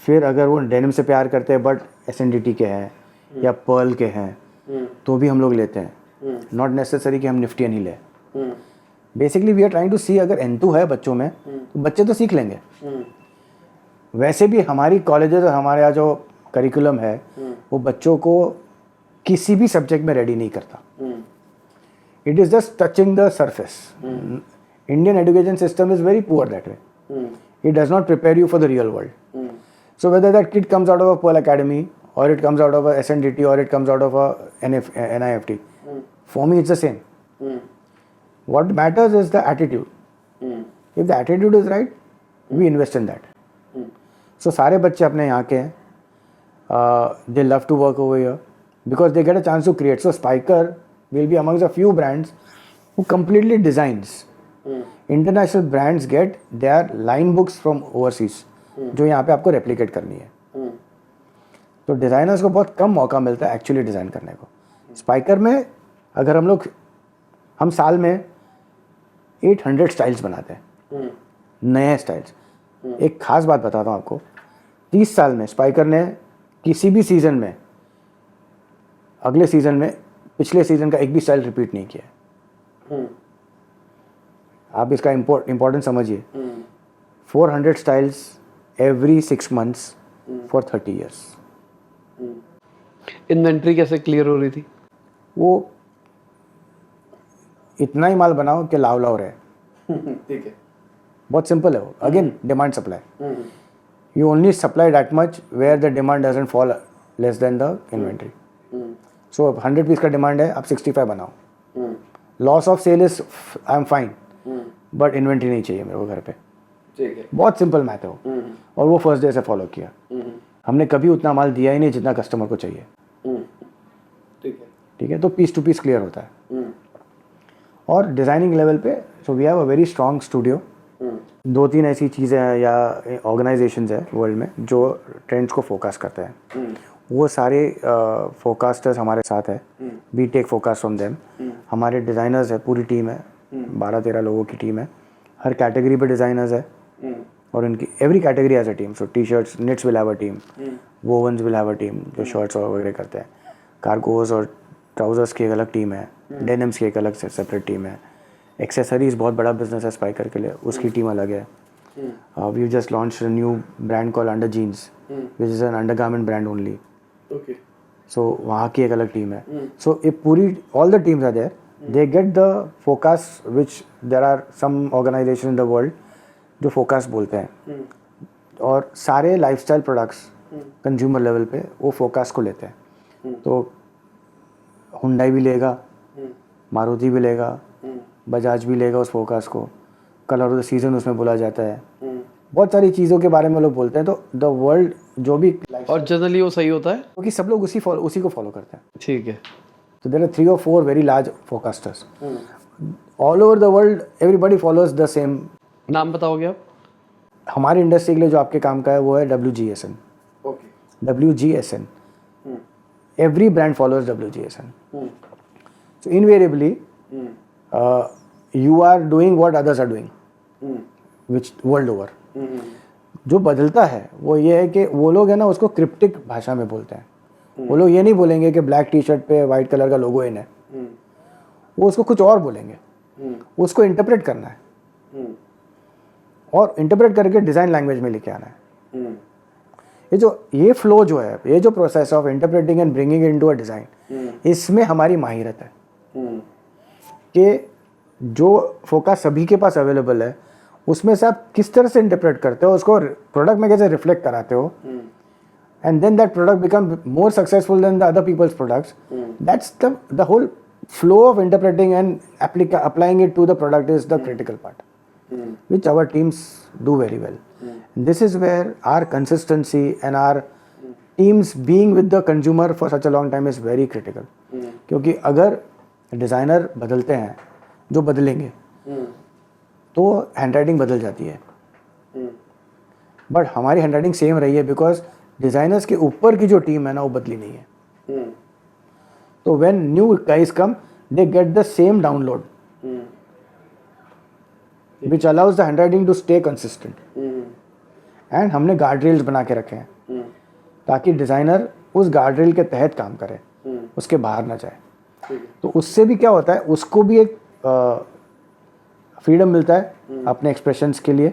फिर अगर वो डेनिम से प्यार करते हैं बट एसएनडीटी के हैं या पर्ल के हैं तो भी हम लोग लेते हैं. नॉट नेसेसरी कि हम निफ्टियन ही लें. Basically we are trying to see अगर एंथू है बच्चों में तो बच्चे तो सीख लेंगे। वैसे भी हमारी कॉलेजेस और हमारे यहाँ जो करिकुलम है वो बच्चों को किसी भी सब्जेक्ट में रेडी नहीं करता। It is just touching the surface. Indian education system is very poor that way. It does not prepare you for the real world. So whether that kid comes out of a Pearl Academy or it comes out of a SNDT or it comes out of a NIFT. For me, it's the same. What matters is the attitude. If the attitude is right, we invest in that. So सारे बच्चे अपने यहाँ के हैं. They love to work over here because they get a chance to create. So Spiker will be amongst a few brands who completely designs. International brands get their line books from overseas, जो यहाँ पे आपको replicate करनी है. तो डिज़ाइनर्स को बहुत कम मौका मिलता है एक्चुअली डिज़ाइन करने को। स्पाइकर में अगर हम साल में 800 स्टाइल्स बनाते हैं, नए स्टाइल्स। एक ख़ास बात बताता हूँ आपको, 30 साल में स्पाइकर ने किसी भी सीज़न में अगले सीज़न में पिछले सीज़न का एक भी स्टाइल रिपीट नहीं किया। आप इसका इम्पोर्टेंस समझिए। 400 styles every 6 months for 30 years. Inventory कैसे क्लियर हो रही थी? वो इतना ही माल बनाओ कि लाव लाव रहे। ठीक है, बहुत सिंपल है वो। Again demand supply, you only supply that much where the demand doesn't fall less than the inventory. So 100 piece का डिमांड है, आप 65 बनाओ। Loss of sale is I am fine, but inventory नहीं चाहिए मेरे को घर पे। ठीक है, बहुत सिंपल मैथ है वो। और वो फर्स्ट डे से फॉलो किया। हमने कभी उतना माल दिया ही नहीं जितना कस्टमर को चाहिए। ठीक है, तो पीस टू पीस क्लियर होता है। और डिज़ाइनिंग लेवल पे so we have a very strong studio. 2-3 ऐसी चीज़ें हैं या ऑर्गेनाइजेशंस है वर्ल्ड में जो ट्रेंड्स को फोकस करते हैं। वो सारे फोकास्टर्स हमारे साथ है। We take focus from them. हमारे डिज़ाइनर्स है, पूरी टीम है, 12-13 लोगों की टीम है। हर कैटेगरी पे डिज़ाइनर्स है और इनकी every category as a team. So T shirts, knits will have a team, wovens will have a team जो शर्ट्स और वगैरह करते हैं। कार्गोज और ट्राउजर्स की एक अलग टीम है, डेनिम्स की एक अलग से सेपरेट टीम है। एक्सेसरीज बहुत बड़ा बिजनेस है स्पाइकर के लिए, उसकी टीम अलग है। We just launch a new brand call under jeans which is an undergarment brand only. So वहाँ की एक अलग टीम है। सो ये पूरी all the teams are there, they get the focus which there are some organization in the world जो फोकस बोलते हैं। और सारे लाइफस्टाइल प्रोडक्ट्स कंज्यूमर लेवल पे वो फोकस को लेते हैं। तो हुंडई भी लेगा, मारुति भी लेगा, बजाज भी लेगा उस फोकस को। कलर ऑफ द सीजन उसमें बोला जाता है। बहुत सारी चीज़ों के बारे में लोग बोलते हैं। तो द वर्ल्ड जो भी और जनरली वो सही होता है क्योंकि सब लोग उसी को फॉलो करते हैं। ठीक है, तो there are 3 or 4 very large forecasters all over the world. Everybody follows the same. नाम बताओगे आप? हमारी इंडस्ट्री के लिए जो आपके काम का है वो है WGSN। WGSN, every brand follows WGSN. So invariably you are doing what others are doing, which world over. जो बदलता है वो ये है कि वो लोग है ना उसको क्रिप्टिक भाषा में बोलते हैं। वो लोग ये नहीं बोलेंगे कि ब्लैक टी शर्ट पे वाइट कलर का लोगो इन है, वो उसको कुछ और बोलेंगे। उसको इंटरप्रेट करना है और इंटरप्रेट करके डिज़ाइन लैंग्वेज में लेके आना है। ये फ्लो जो है, ये जो process of interpreting and bringing into a design, इसमें हमारी माहिरत है कि जो फोकस सभी के पास अवेलेबल है उसमें से आप किस तरह से इंटरप्रेट करते हो, उसको प्रोडक्ट में कैसे रिफ्लेक्ट कराते हो, and then that product become more successful than the other people's products. That's the whole flow of interpreting and applying it to the product is the critical part, which our teams do very well. This is where our consistency and our teams being with the consumer for such a long time is very critical. क्योंकि अगर डिज़ाइनर बदलते हैं, जो बदलेंगे तो हैंडराइटिंग बदल जाती है। बट हमारी हैंडराइटिंग सेम रही है बिकॉज डिज़ाइनर्स के ऊपर की जो टीम है ना वो बदली नहीं है। तो when new guys come, they get the same download, which allows the handwriting to stay consistent. And हमने गार्ड रेल्स बना के रखे हैं ताकि डिज़ाइनर उस गार्ड रेल के तहत काम करे, उसके बाहर ना जाए। तो उससे भी क्या होता है, उसको भी एक फ्रीडम मिलता है अपने एक्सप्रेशंस के लिए।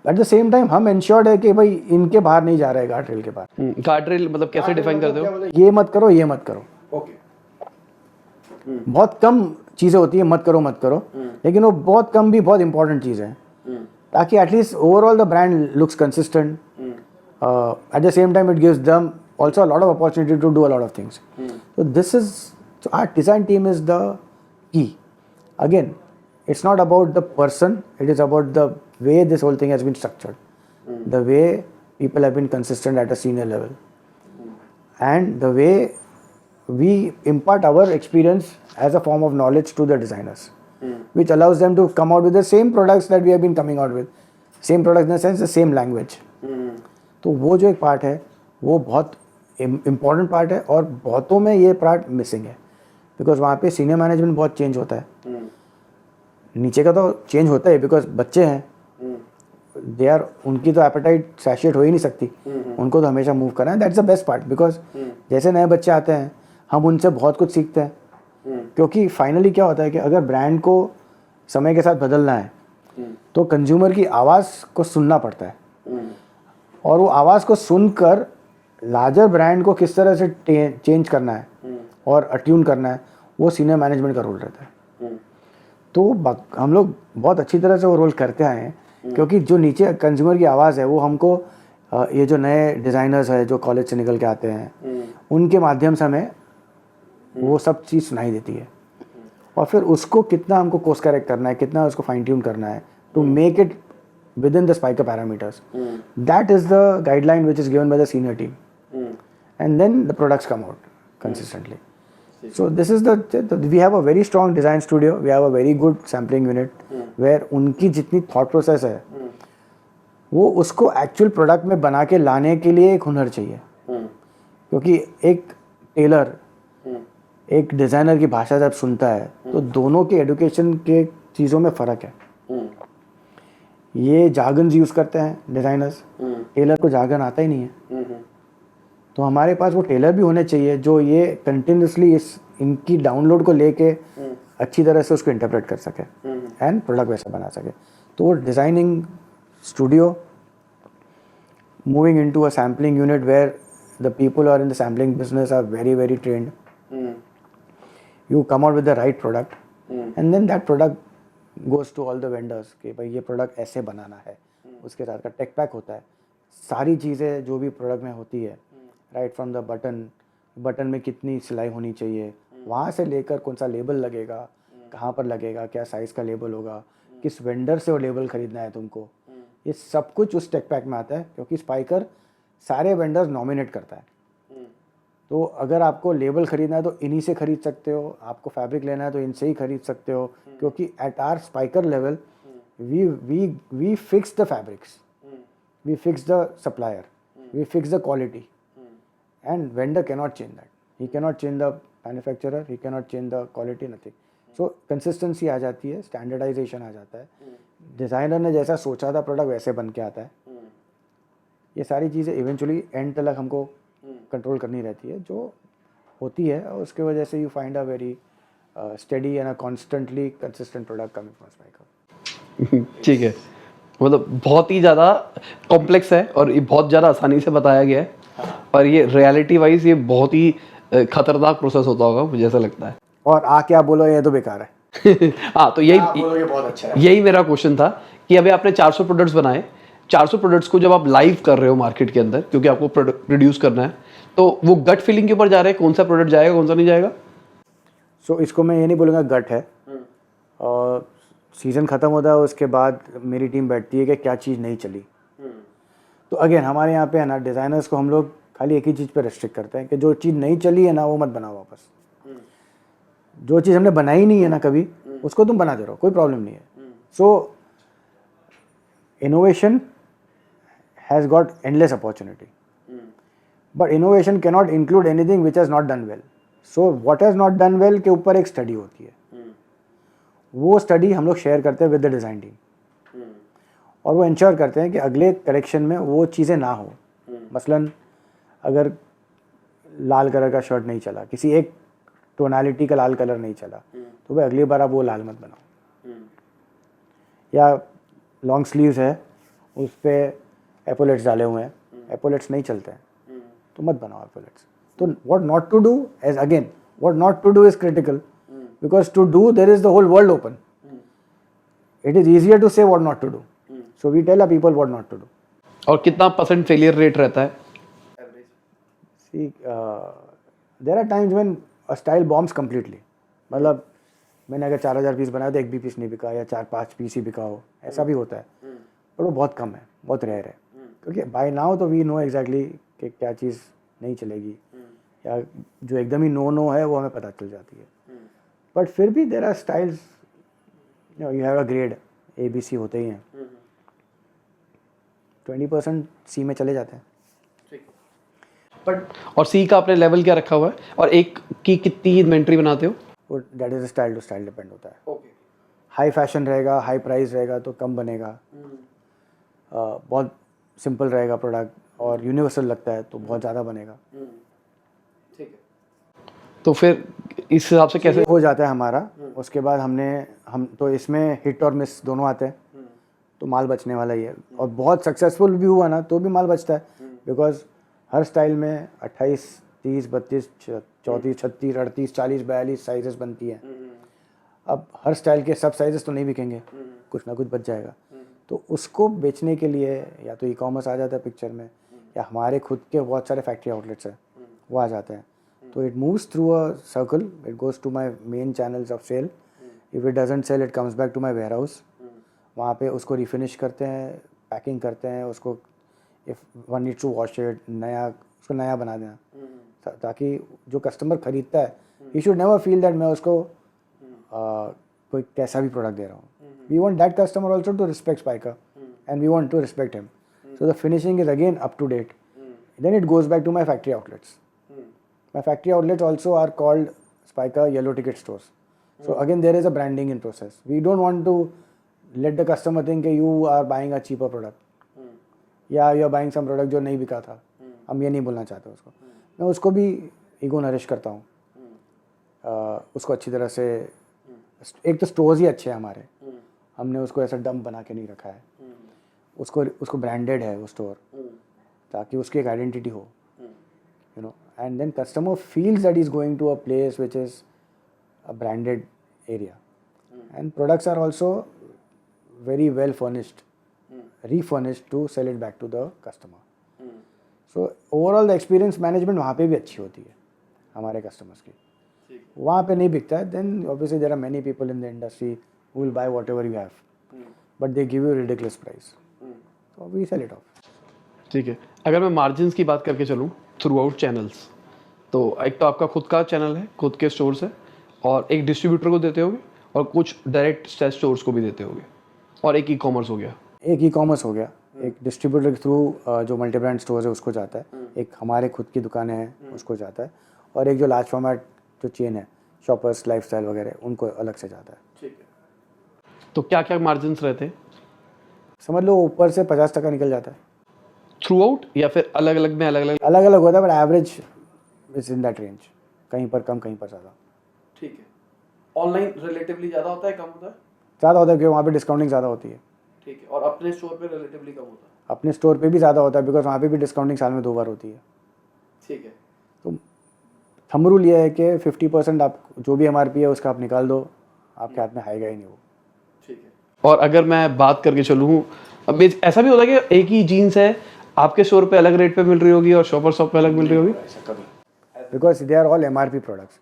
एट द सेम टाइम हम इंश्योर्ड है कि भाई इनके बाहर नहीं जा रहा है गार्ड रेल के बाहर। गार्ड रेल मतलब कैसे डिफाइन करते हो? ये मत करो, ये मत करो। ओके। बहुत कम चीज़ें होती है मत करो, लेकिन वो बहुत कम भी बहुत इंपॉर्टेंट चीज़ें हैं, ताकि at least overall the brand looks consistent. At the same time it gives them also a lot of opportunity to do a lot of things. So our design team is the key. Again, it's not about the person, it is about the way this whole thing has been structured, the way people have been consistent at a senior level, and the way we impart our experience as a form of knowledge to the designers, which allows them to come out with the same products that we have been coming out with, same products in the sense the same language. तो वो जो एक पार्ट है वो बहुत इम्पॉर्टेंट पार्ट है, और बहुतों में ये पार्ट मिसिंग है, बिकॉज वहाँ पे सीनियर मैनेजमेंट बहुत चेंज होता है। नीचे का तो चेंज होता है बिकॉज बच्चे हैं, दे आर, उनकी तो एपेटाइट सैचुरेट हो ही नहीं सकती, उनको तो हमेशा मूव करना है। That's the best part, because जैसे नए बच्चे आते हैं हम उनसे बहुत कुछ सीखते हैं, क्योंकि फाइनली क्या होता है कि अगर ब्रांड को समय के साथ बदलना है तो कंज्यूमर की आवाज़ को सुनना पड़ता है, और वो आवाज़ को सुनकर लार्जर ब्रांड को किस तरह से चेंज करना है और अट्यून करना है, वो सीनियर मैनेजमेंट का रोल रहता है। तो हम लोग बहुत अच्छी तरह से वो रोल करते आए हैं, क्योंकि जो नीचे कंज्यूमर की आवाज़ है वो हमको ये जो नए डिज़ाइनर्स हैं जो कॉलेज से निकल के आते हैं उनके माध्यम से हमें वो सब चीज़ सुनाई देती है, और फिर उसको कितना हमको कोर्स करेक्ट करना है, कितना उसको फाइन ट्यून करना है to make it within the Spyker parameters. That is the guideline which is given by the senior team, and then the products come out consistently. So this is we have a very strong design studio, we have a very good sampling unit where उनकी जितनी thought process है वो उसको actual product में बना के लाने के लिए एक हुनर चाहिए, क्योंकि एक टेलर एक डिज़ाइनर की भाषा जब सुनता है तो दोनों के एडुकेशन के चीज़ों में फ़र्क है। ये जार्गन्स यूज़ करते हैं डिज़ाइनर्स, टेलर को जार्गन आता ही नहीं है, तो हमारे पास वो टेलर भी होने चाहिए जो ये कंटिन्यूसली इनकी डाउनलोड को लेके अच्छी तरह से उसको इंटरप्रेट कर सके एंड प्रोडक्ट वैसा बना सके। तो designing studio moving into a sampling unit where the people are in the sampling business are very very trained, you come out with the right product and then that product goes to all the vendors कि भाई ये प्रोडक्ट ऐसे बनाना है, उसके साथ का टेक पैक होता है, सारी चीज़ें जो भी प्रोडक्ट में होती है, राइट फ्रॉम द बटन में कितनी सिलाई होनी चाहिए, वहाँ से लेकर कौन सा लेबल लगेगा, कहाँ पर लगेगा, क्या साइज़ का लेबल होगा, किस वेंडर से वो लेबल ख़रीदना है तुमको, ये सब कुछ उस टेक पैक में आता है, क्योंकि स्पाइकर सारे वेंडर्स नॉमिनेट करता है। तो अगर आपको लेबल ख़रीदना है तो इन्हीं से ख़रीद सकते हो, आपको फैब्रिक लेना है तो इनसे ही ख़रीद सकते हो, क्योंकि at our Spykar level we fix the fabrics, we fix the supplier, we fix the quality, and vendor cannot change that, he cannot change the manufacturer, he cannot change the quality, nothing. So consistency आ जाती है, स्टैंडर्डाइजेशन आ जाता है, डिज़ाइनर ने जैसा सोचा था प्रोडक्ट वैसे बन के आता है। ये सारी चीज़ें इवेंचुअली एंड तक हमको कंट्रोल करनी रहती है, जो होती है, और उसके वजह से you find a very steady and a constantly consistent product coming from Spykar. ठीक है, मतलब बहुत ही ज़्यादा कॉम्प्लेक्स है और ये बहुत ज़्यादा आसानी से बताया गया है, और ये रियलिटी वाइज ये बहुत ही खतरनाक प्रोसेस होता होगा मुझे ऐसा लगता है। और क्या बोलो ये तो बेकार है। हाँ, तो यही बहुत अच्छा है। यही मेरा क्वेश्चन था कि अभी आपने 400 प्रोडक्ट्स बनाए, 400 प्रोडक्ट्स को जब आप लाइव कर रहे हो मार्केट के अंदर, क्योंकि आपको प्रोड्यूस करना है, तो वो गट फीलिंग के ऊपर जा रहे हैं कौन सा प्रोडक्ट जाएगा कौन सा नहीं जाएगा? सो इसको मैं ये नहीं बोलूँगा गट है, और सीज़न ख़त्म होता है उसके बाद मेरी टीम बैठती है कि क्या चीज़ नहीं चली। तो अगेन हमारे यहाँ पे है ना, डिज़ाइनर्स को हम लोग खाली एक ही चीज़ पे रेस्ट्रिक्ट करते हैं कि जो चीज़ नहीं चली है ना वो मत बनाओ वापस, जो चीज़ हमने बनाई नहीं है ना कभी उसको तुम बना दे रहो, कोई प्रॉब्लम नहीं है। So innovation has got endless opportunity, but innovation can not include anything which has not done well. So what has not done well के ऊपर एक स्टडी होती है, वो स्टडी हम लोग शेयर करते हैं विद द डिज़ाइन टीम, और वो इंश्योर करते हैं कि अगले कलेक्शन में वो चीज़ें ना हो। मसलन अगर लाल कलर का शर्ट नहीं चला, किसी एक टोनालिटी का लाल कलर नहीं चला, तो भाई अगली बार आप वो लाल मत बनाओ, या लॉन्ग स्लीव्स है उस पर एपोलेट्स डाले हुए हैं, एपोलेट्स नहीं चलते हैं तो मत बनाओ एपोलेट्स. तो what not to do as again what not to do is critical because to do there is the whole world open. It is easier to say what not to do. So we tell a people what not to do. और कितना % फेलियर रेट रहता है? See, there are times when a style bombs completely. मतलब मैंने अगर 4000 पीस बनाया तो एक भी पीस नहीं बिका या 4-5 पीस ही बिका हो, ऐसा भी होता है. पर वो बहुत कम है, बहुत रेयर है. क्योंकि बाय नाउ तो वी नो एग्जैक्टली कि क्या चीज़ नहीं चलेगी या जो एकदम ही नो है वो हमें पता चल जाती है. बट फिर भी there are styles, you have a grade ABC होते ही हैं, 20% C में चले जाते हैं. बट और सी का आपने लेवल क्या रखा हुआ है और एक की कितनी इन्वेंट्री बनाते हो? वो that is style to style depend होता है. ओके. हाई फैशन रहेगा, हाई प्राइस रहेगा तो कम बनेगा. बहुत सिंपल रहेगा प्रोडक्ट और यूनिवर्सल लगता है तो बहुत ज़्यादा बनेगा. ठीक है. तो फिर इस हिसाब से कैसे हो जाता है हमारा. उसके बाद हम तो इसमें हिट और मिस दोनों आते हैं तो माल बचने वाला ही है. और बहुत सक्सेसफुल भी हुआ ना तो भी माल बचता है बिकॉज हर स्टाइल में 28, 30, 32, 34, 36, 38, 40, 42 साइजेस बनती हैं. अब हर स्टाइल के सब साइजेस तो नहीं बिकेंगे, कुछ ना कुछ बच जाएगा. तो उसको बेचने के लिए या तो ई-कॉमर्स आ जाता है पिक्चर में या हमारे खुद के बहुत सारे फैक्ट्री आउटलेट्स हैं वो आ जाते हैं. तो it moves through a circle, it goes to my main channels of sale. If it doesn't sell it comes back to my warehouse. वहाँ पे उसको रिफिनिश करते हैं, पैकिंग करते हैं, उसको if one needs to wash it उसको नया बना देना ताकि जो कस्टमर खरीदता है he should never feel that मैं उसको कोई कैसा भी प्रोडक्ट दे रहा हूँ. We want that customer also to respect Spykar and we want to respect him. So the finishing is again up to date. Then it goes back to my factory outlets. My factory outlets also are called spiker yellow ticket stores. So again there is a branding in process. We don't want to let the customer think you are buying a cheaper product या you are buying some product जो नहीं बिका था. हम ये नहीं बोलना चाहते उसको. मैं उसको भी ईगो नरिश करता हूँ. उसको अच्छी तरह से, एक तो स्टोर्स ही अच्छे हैं हमारे, हमने उसको ऐसा डंप बना के नहीं रखा है. उसको ब्रांडेड है वो स्टोर ताकि उसकी एक आइडेंटिटी हो, you know. And then customer feels that is going to a place which is a branded area. And products are also very well furnished, refurnished to sell it back to the customer. So overall the experience management वहाँ पे भी अच्छी होती है हमारे customers की. वहाँ पे नहीं बिकता है then obviously there are many people in the industry who will buy whatever you have, but they give you ridiculous price. So we sell it off. ठीक है. अगर मैं मार्जिन्स की बात करके चलूँ थ्रू आउट चैनल्स, तो एक तो आपका खुद का चैनल है, खुद के स्टोर्स है, और एक डिस्ट्रीब्यूटर को देते होगे और कुछ डायरेक्ट स्टोर्स को भी देते होगे, और एक ई-कॉमर्स हो गया. एक ई-कॉमर्स हो गया, एक डिस्ट्रीब्यूटर के थ्रू जो मल्टी ब्रांड स्टोर्स है उसको जाता है, एक हमारे खुद की दुकानें हैं उसको जाता है, और एक जो लार्ज फॉर्मेट जो चेन है शॉपर्स लाइफस्टाइल वगैरह उनको अलग से जाता है. ठीक है. तो क्या क्या मार्जिन्स रहते हैं? समझ लो ऊपर से 50% निकल जाता है थ्रू आउट, या फिर अलग अलग में अलग अलग? अलग अलग होता है, but average is in that range. कहीं पर कम, कहीं पर ज़्यादा. ठीक है. ऑनलाइन रिलेटिवली ज़्यादा होता है, कम होता है? ज़्यादा होता है क्योंकि वहाँ पे डिस्काउंटिंग ज़्यादा होती है. ठीक है. और अपने स्टोर पे रिलेटिवली कम होता है? अपने स्टोर पे भी ज़्यादा होता है बिकॉज वहाँ पे भी डिस्काउंटिंग साल में 2 बार होती है. ठीक है. तो थंब रूल ये है कि 50% आप जो भी MRP है उसका आप निकाल दो, आपके हाथ में आएगा ही नहीं वो. ठीक है. और अगर मैं बात करके चलूँ, अब ऐसा भी होता है कि एक ही जीन्स है आपके स्टोर पे अलग रेट पे मिल रही होगी और शॉपर शॉप पे अलग मिल रही होगी? Because they are all MRP products.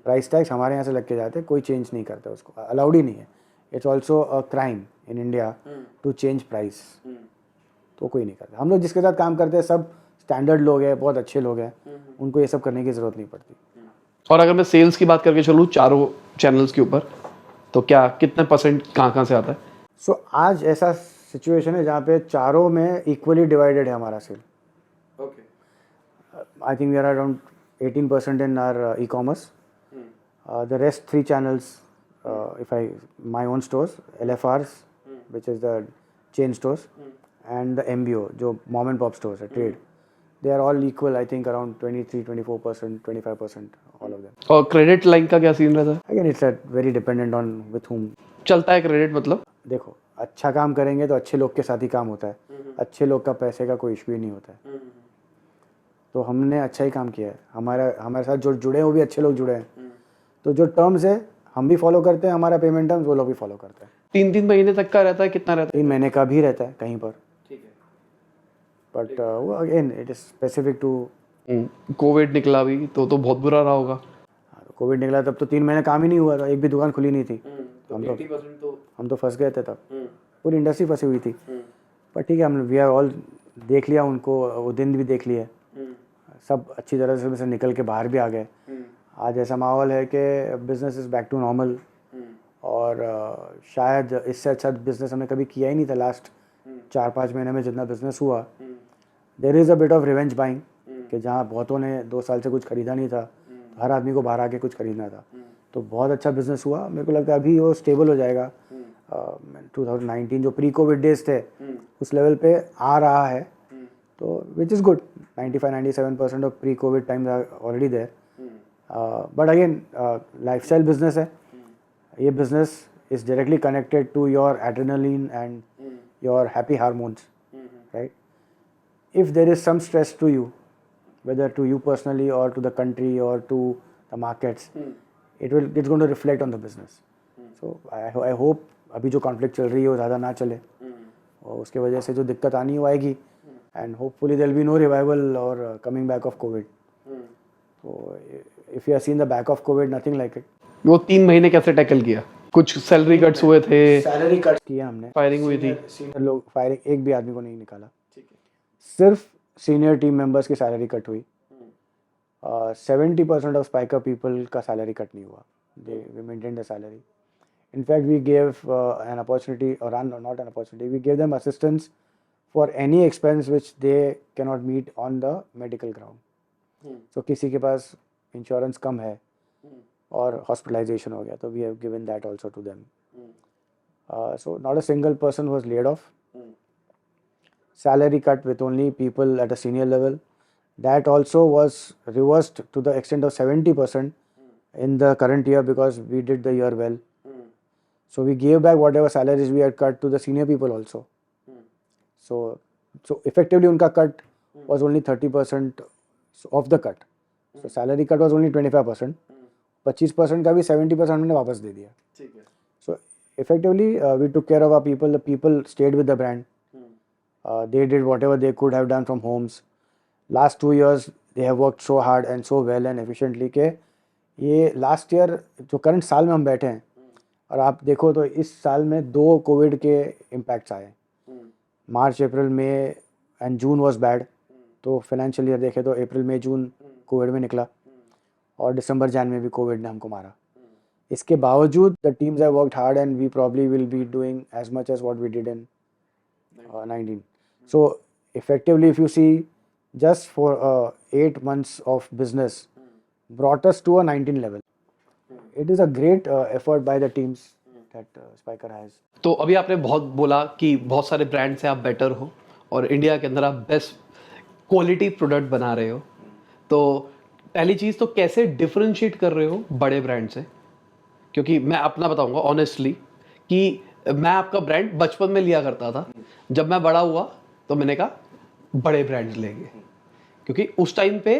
Price tags हमारे यहाँ से लग के जाते हैं, कोई चेंज नहीं करता, उसको अलाउड ही नहीं है. It's also a crime in India to change price. तो कोई नहीं करता. हम लोग जिसके साथ काम करते हैं सब स्टैंडर्ड लोग हैं, बहुत अच्छे लोग हैं, उनको ये सब करने की ज़रूरत नहीं पड़ती. और अगर मैं सेल्स की बात करके चलूँ चारों चैनल्स के ऊपर, तो क्या कितने % कहाँ से आता है? सो आज ऐसा सिचुएशन है जहाँ पे चारों में इक्वली डिवाइडेड है हमारा sale. Okay. I think we are around 18% in our e-commerce. The rest 3 channels, if my own stores, LFRs, which is the chain stores, and the MBO, जो mom and pop stores है, trade, they are all equal. I think around 23, 24%, 25%, all of them. और क्रेडिट लाइन का क्या सीन रहता है? Again, it's very dependent on with whom. चलता है क्रेडिट मतलब? देखो अच्छा काम करेंगे तो अच्छे लोग के साथ ही काम होता है, अच्छे लोग का पैसे का कोई इशू ही नहीं होता है। तो हमने अच्छा ही काम किया है, हमारे साथ जो जुड़े हैं वो भी अच्छे लोग जुड़े हैं। तो जो टर्म्स है हम भी फॉलो करते हैं, हमारा पेमेंट टर्म्स वो लोग भी फॉलो करते हैं। 3 महीने तक का रहता है, कितना रहता 3 महीने का भी रहता है कहीं पर, है? ठीक बट वो again it is specific to. है। कोविड निकला भी तो बहुत बुरा रहा होगा। कोविड निकला तब तो 3 महीने काम ही नहीं हुआ था, एक भी दुकान खुली नहीं थी। तो 80% तो हम तो फंस गए थे तब, पूरी इंडस्ट्री फंसी हुई थी। पर ठीक है, हम वी आर ऑल देख लिया उनको, वो दिन भी देख लिए, सब अच्छी तरह से निकल के बाहर भी आ गए। आज ऐसा माहौल है कि business is back to normal, और शायद इससे अच्छा बिजनेस हमने कभी किया ही नहीं था लास्ट 4-5 महीने में जितना बिजनेस हुआ। There is a bit of revenge buying कि जहाँ बहुतों ने 2 साल से कुछ खरीदा नहीं था, तो हर आदमी को बाहर आके कुछ खरीदना था, तो बहुत अच्छा बिजनेस हुआ। मेरे को लगता है अभी वो स्टेबल हो जाएगा। 2019 जो प्री कोविड डेज थे उस लेवल पे आ रहा है, तो which is good. 95-97% of pre COVID times are already there. But again lifestyle business है ये, business is directly connected to your adrenaline and your happy hormones, right? If there is some stress to you, whether to you personally or to the country or to the markets, it's going to reflect on the business. So I hope अभी जो conflict चल रही है वो ज़्यादा ना चले, और उसके वजह से जो दिक्कत आनी वो आएगी, and hopefully there will be no revival or coming back of COVID. So if you have seen the back of COVID, nothing like it. वो 3 महीने कैसे टैकल किया? कुछ सैलरी कट्स हुए थे, सैलरी कट किया हमने, फायरिंग हुई थी, सीनियर लोग फायरिंग, एक भी आदमी को नहीं निकाला, सिर्फ सीनियर टीम मेंबर्स की सैलरी कट हुई। 70% ऑफ स्पाइकर पीपल का सैलरी कट नहीं हुआ, we maintain the salary. In fact we gave an opportunity, और not an opportunity, we gave them assistance for any expense which they can not meet on the medical ground. So किसी के पास इंश्योरेंस कम है और हॉस्पिटलाइजेशन हो गया, तो we have given that also to them. So not a single person was laid off. Salary cut with only people at a senior level, that also was reversed to the extent of 70% in the current year, because we did the year well. So we gave back whatever salaries we had cut to the senior people also. So effectively unka cut was only 30% of the cut. So salary cut was only 25%, 25% का भी 70% हमने वापस दे दिया। So effectively we took care of our people, the people stayed with the brand. They did whatever they could have done from homes. Last 2 years they have worked so hard and so well and efficiently के ये लास्ट ईयर जो करंट साल में हम बैठे हैं, और आप देखो तो इस साल में 2 कोविड के इम्पैक्ट्स आए। मार्च, अप्रैल, मई एंड जून वाज बैड, तो फाइनेंशियल ईयर देखे तो अप्रैल, मई, जून कोविड में निकला, और दिसंबर, जन में भी कोविड ने हमको मारा। इसके बावजूद the teams have worked hard and we probably will be doing as much as what we did in 19. So effectively, if you see, just for 8 months of business brought us to a 19 level. It is a great effort by the teams that Spiker has. तो अभी आपने बहुत बोला कि बहुत सारे ब्रांड से आप बेटर हो और इंडिया के अंदर आप बेस्ट क्वालिटी प्रोडक्ट बना रहे हो। तो पहली चीज़ तो कैसे डिफरेंशिएट कर रहे हो बड़े ब्रांड से? क्योंकि मैं अपना बताऊंगा ऑनेस्टली कि मैं आपका ब्रांड बचपन में लिया करता था, जब मैं बड़ा हुआ तो मैंने कहा बड़े ब्रांड्स लेंगे, क्योंकि उस टाइम पे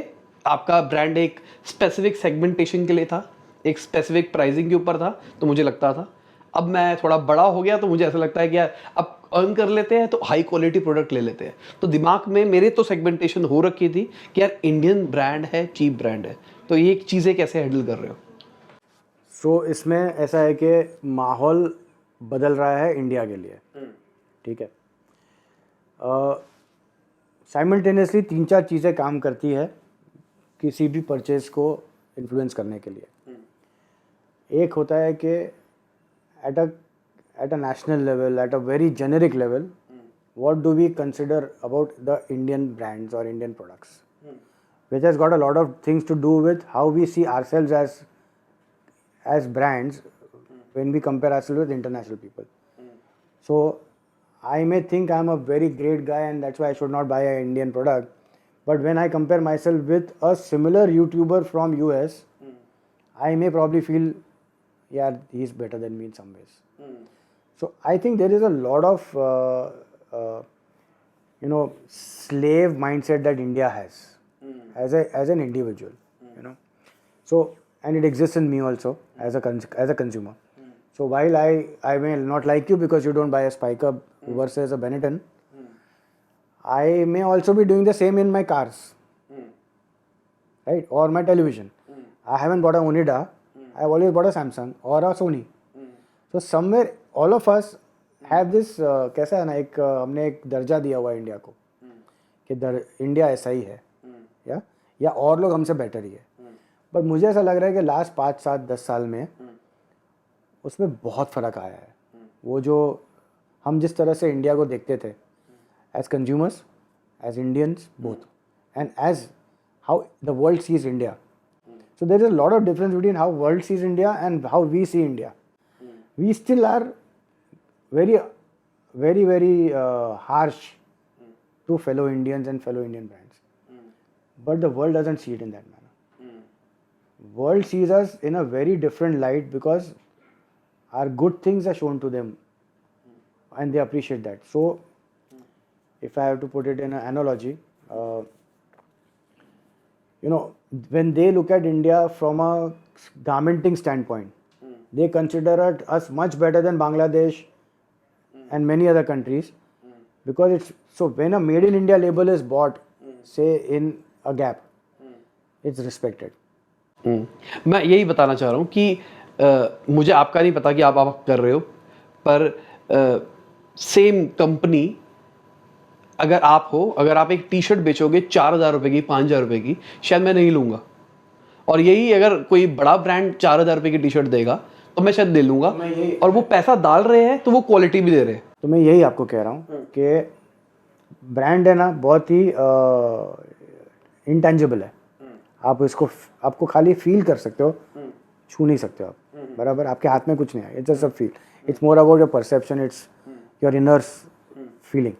आपका ब्रांड एक स्पेसिफिक सेगमेंटेशन के लिए था, एक स्पेसिफिक प्राइसिंग के ऊपर था, तो मुझे लगता था। अब मैं थोड़ा बड़ा हो गया तो मुझे ऐसा लगता है कि यार अब अर्न कर लेते हैं तो हाई क्वालिटी प्रोडक्ट ले लेते हैं। तो दिमाग में मेरे तो सेगमेंटेशन हो रखी थी कि यार इंडियन ब्रांड है, चीप ब्रांड है। तो ये चीज़ें कैसे हैंडल कर रहे हो? सो इसमें ऐसा है कि माहौल बदल रहा है इंडिया के लिए, ठीक है। साइमल्टेनियसली 3-4 चीज़ें काम करती है किसी भी परचेज को इन्फ्लुएंस करने के लिए। एक होता है कि at a national level, at a very generic level, what do we consider about the Indian brands और Indian products, which has got a lot of things to do with how we see ourselves as brands when we compare ourselves with international people. So I may think I'm a very great guy and that's why I should not buy an Indian product, but when I compare myself with a similar YouTuber from US, I may probably feel, yeah, he's better than me in some ways. So I think there is a lot of slave mindset that India has as an individual, you know. So and it exists in me also as a consumer. So while I may not like you because you don't buy a Spiker versus a Benetton, I may also be doing the same in my cars, right? Or my television. I haven't bought a Onida. I've always bought a Samsung or a Sony. So somewhere all of us have this कैसा है ना, एक हमने एक दर्जा दिया हुआ है इंडिया को कि इंडिया ऐसा ही है या और लोग हमसे बेटर ही है. बट मुझे ऐसा लग रहा है कि लास्ट 5, 7, 10 साल में उसमें बहुत फ़र्क आया है. वो जो हम जिस तरह से इंडिया को देखते थे as consumers, as Indians both, and as how the world sees India. So there is a lot of difference between how world sees India and how we see India. We still are very, very, very harsh to fellow Indians and fellow Indian brands. But the world doesn't see it in that manner. World sees us in a very different light because our good things are shown to them and they appreciate that. So if I have to put it in an analogy, when they look at India from a garmenting standpoint, they consider us much better than Bangladesh and many other countries because it's so when a made in India label is bought, say in a Gap, it's respected. मैं यही बताना चाह रहा हूँ कि मुझे आपका नहीं पता कि आप कर रहे हो, पर सेम कंपनी अगर आप एक टी शर्ट बेचोगे 4,000 रुपये की, 5,000 रुपये की, शायद मैं नहीं लूँगा. और यही अगर कोई बड़ा ब्रांड 4,000 रुपये की टी शर्ट देगा तो मैं शायद ले लूँगा. और वो पैसा डाल रहे हैं तो वो क्वालिटी भी दे रहे हैं. तो मैं यही आपको कह रहा हूँ कि ब्रांड है ना बहुत ही इंटेंजिबल है. आप आपको खाली फील कर सकते हो, छू नहीं सकते हो आप, बराबर. आपके हाथ में कुछ नहीं है. It's just a feel. It's more about your perception, it's your inner feeling.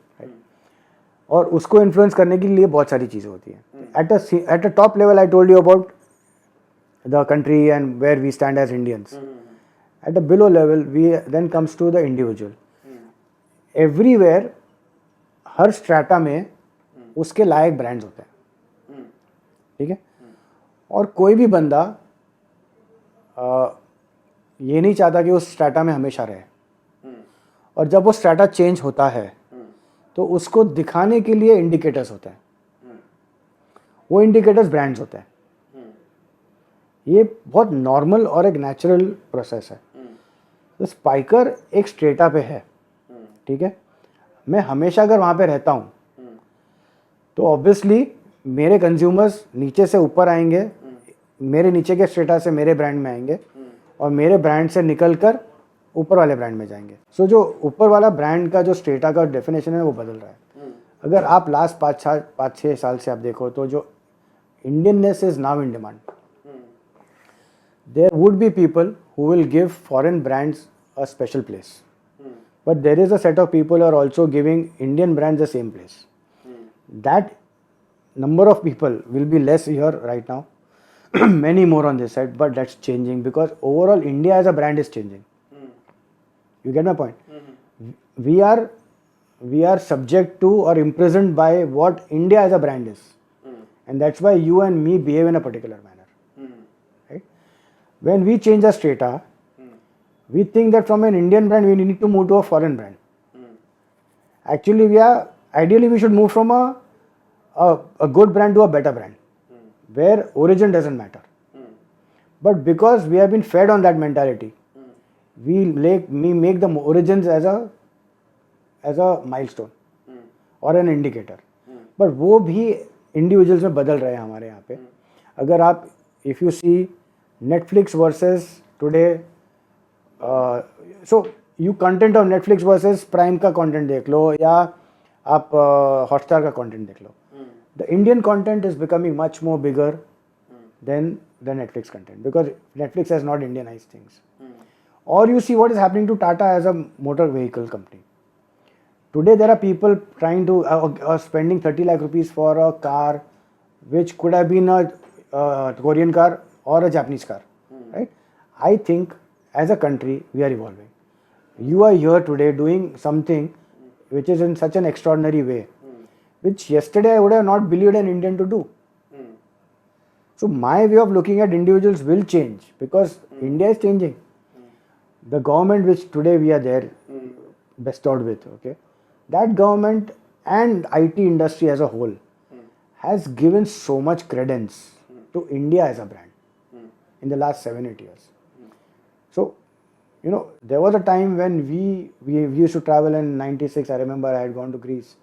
और उसको इन्फ्लुएंस करने के लिए बहुत सारी चीज़ें होती हैं. At a top level I told you about the country and where we stand as Indians. At a below level we then comes to the individual. Everywhere हर स्ट्रैटा में उसके लायक ब्रांड्स होते हैं, ठीक है. और कोई भी बंदा ये नहीं चाहता कि उस स्ट्रैटा में हमेशा रहे. और जब वो स्ट्रैटा चेंज होता है तो उसको दिखाने के लिए इंडिकेटर्स होते हैं. वो इंडिकेटर्स ब्रांड्स होते हैं. ये बहुत नॉर्मल और एक नेचुरल प्रोसेस है. तो स्पाइकर एक स्ट्रेटा पे है, ठीक है. मैं हमेशा अगर वहाँ पे रहता हूँ तो ऑब्वियसली मेरे कंज्यूमर्स नीचे से ऊपर आएंगे, मेरे नीचे के स्ट्रेटा से मेरे ब्रांड में आएंगे और मेरे ब्रांड से निकल कर ऊपर वाले ब्रांड में जाएंगे. सो जो ऊपर वाला ब्रांड का जो स्ट्रेटा का डेफिनेशन है वो बदल रहा है. अगर आप लास्ट 5-6 साल से आप देखो तो जो Indianness is now in demand. There would be people who will give foreign brands a special place, but there is a set of people are also giving Indian brands the same place. That number of people will be less here right now. Many more on this side, but that's changing because overall India as a brand is changing. You get my point? We are subject to or imprisoned by what India as a brand is, and that's why you and me behave in a particular manner. Right? When we change our strata, we think that from an Indian brand we need to move to a foreign brand. Actually, ideally we should move from a good brand to a better brand, where origin doesn't matter. But because we have been fed on that mentality, we make the origins as a milestone or an indicator. But वो भी individuals में बदल रहे हैं हमारे यहाँ पे. अगर आप if you see Netflix versus today, so you content of Netflix versus Prime का content देख लो या आप Hotstar का content देख लो. The Indian content is becoming much more bigger than the Netflix content because Netflix has not Indianized things. Or you see what is happening to Tata as a motor vehicle company. Today there are people trying to spending 30 lakh rupees for a car which could have been a Korean car or a Japanese car, right? I think as a country we are evolving. You are here today doing something which is in such an extraordinary way, which yesterday I would have not believed an Indian to do. So my way of looking at individuals will change because India is changing. The government which today we are there bestowed with, okay, that government and IT industry as a whole has given so much credence to India as a brand in the last 7-8 years. So, you know, there was a time when we used to travel in 96. I remember I had gone to Greece.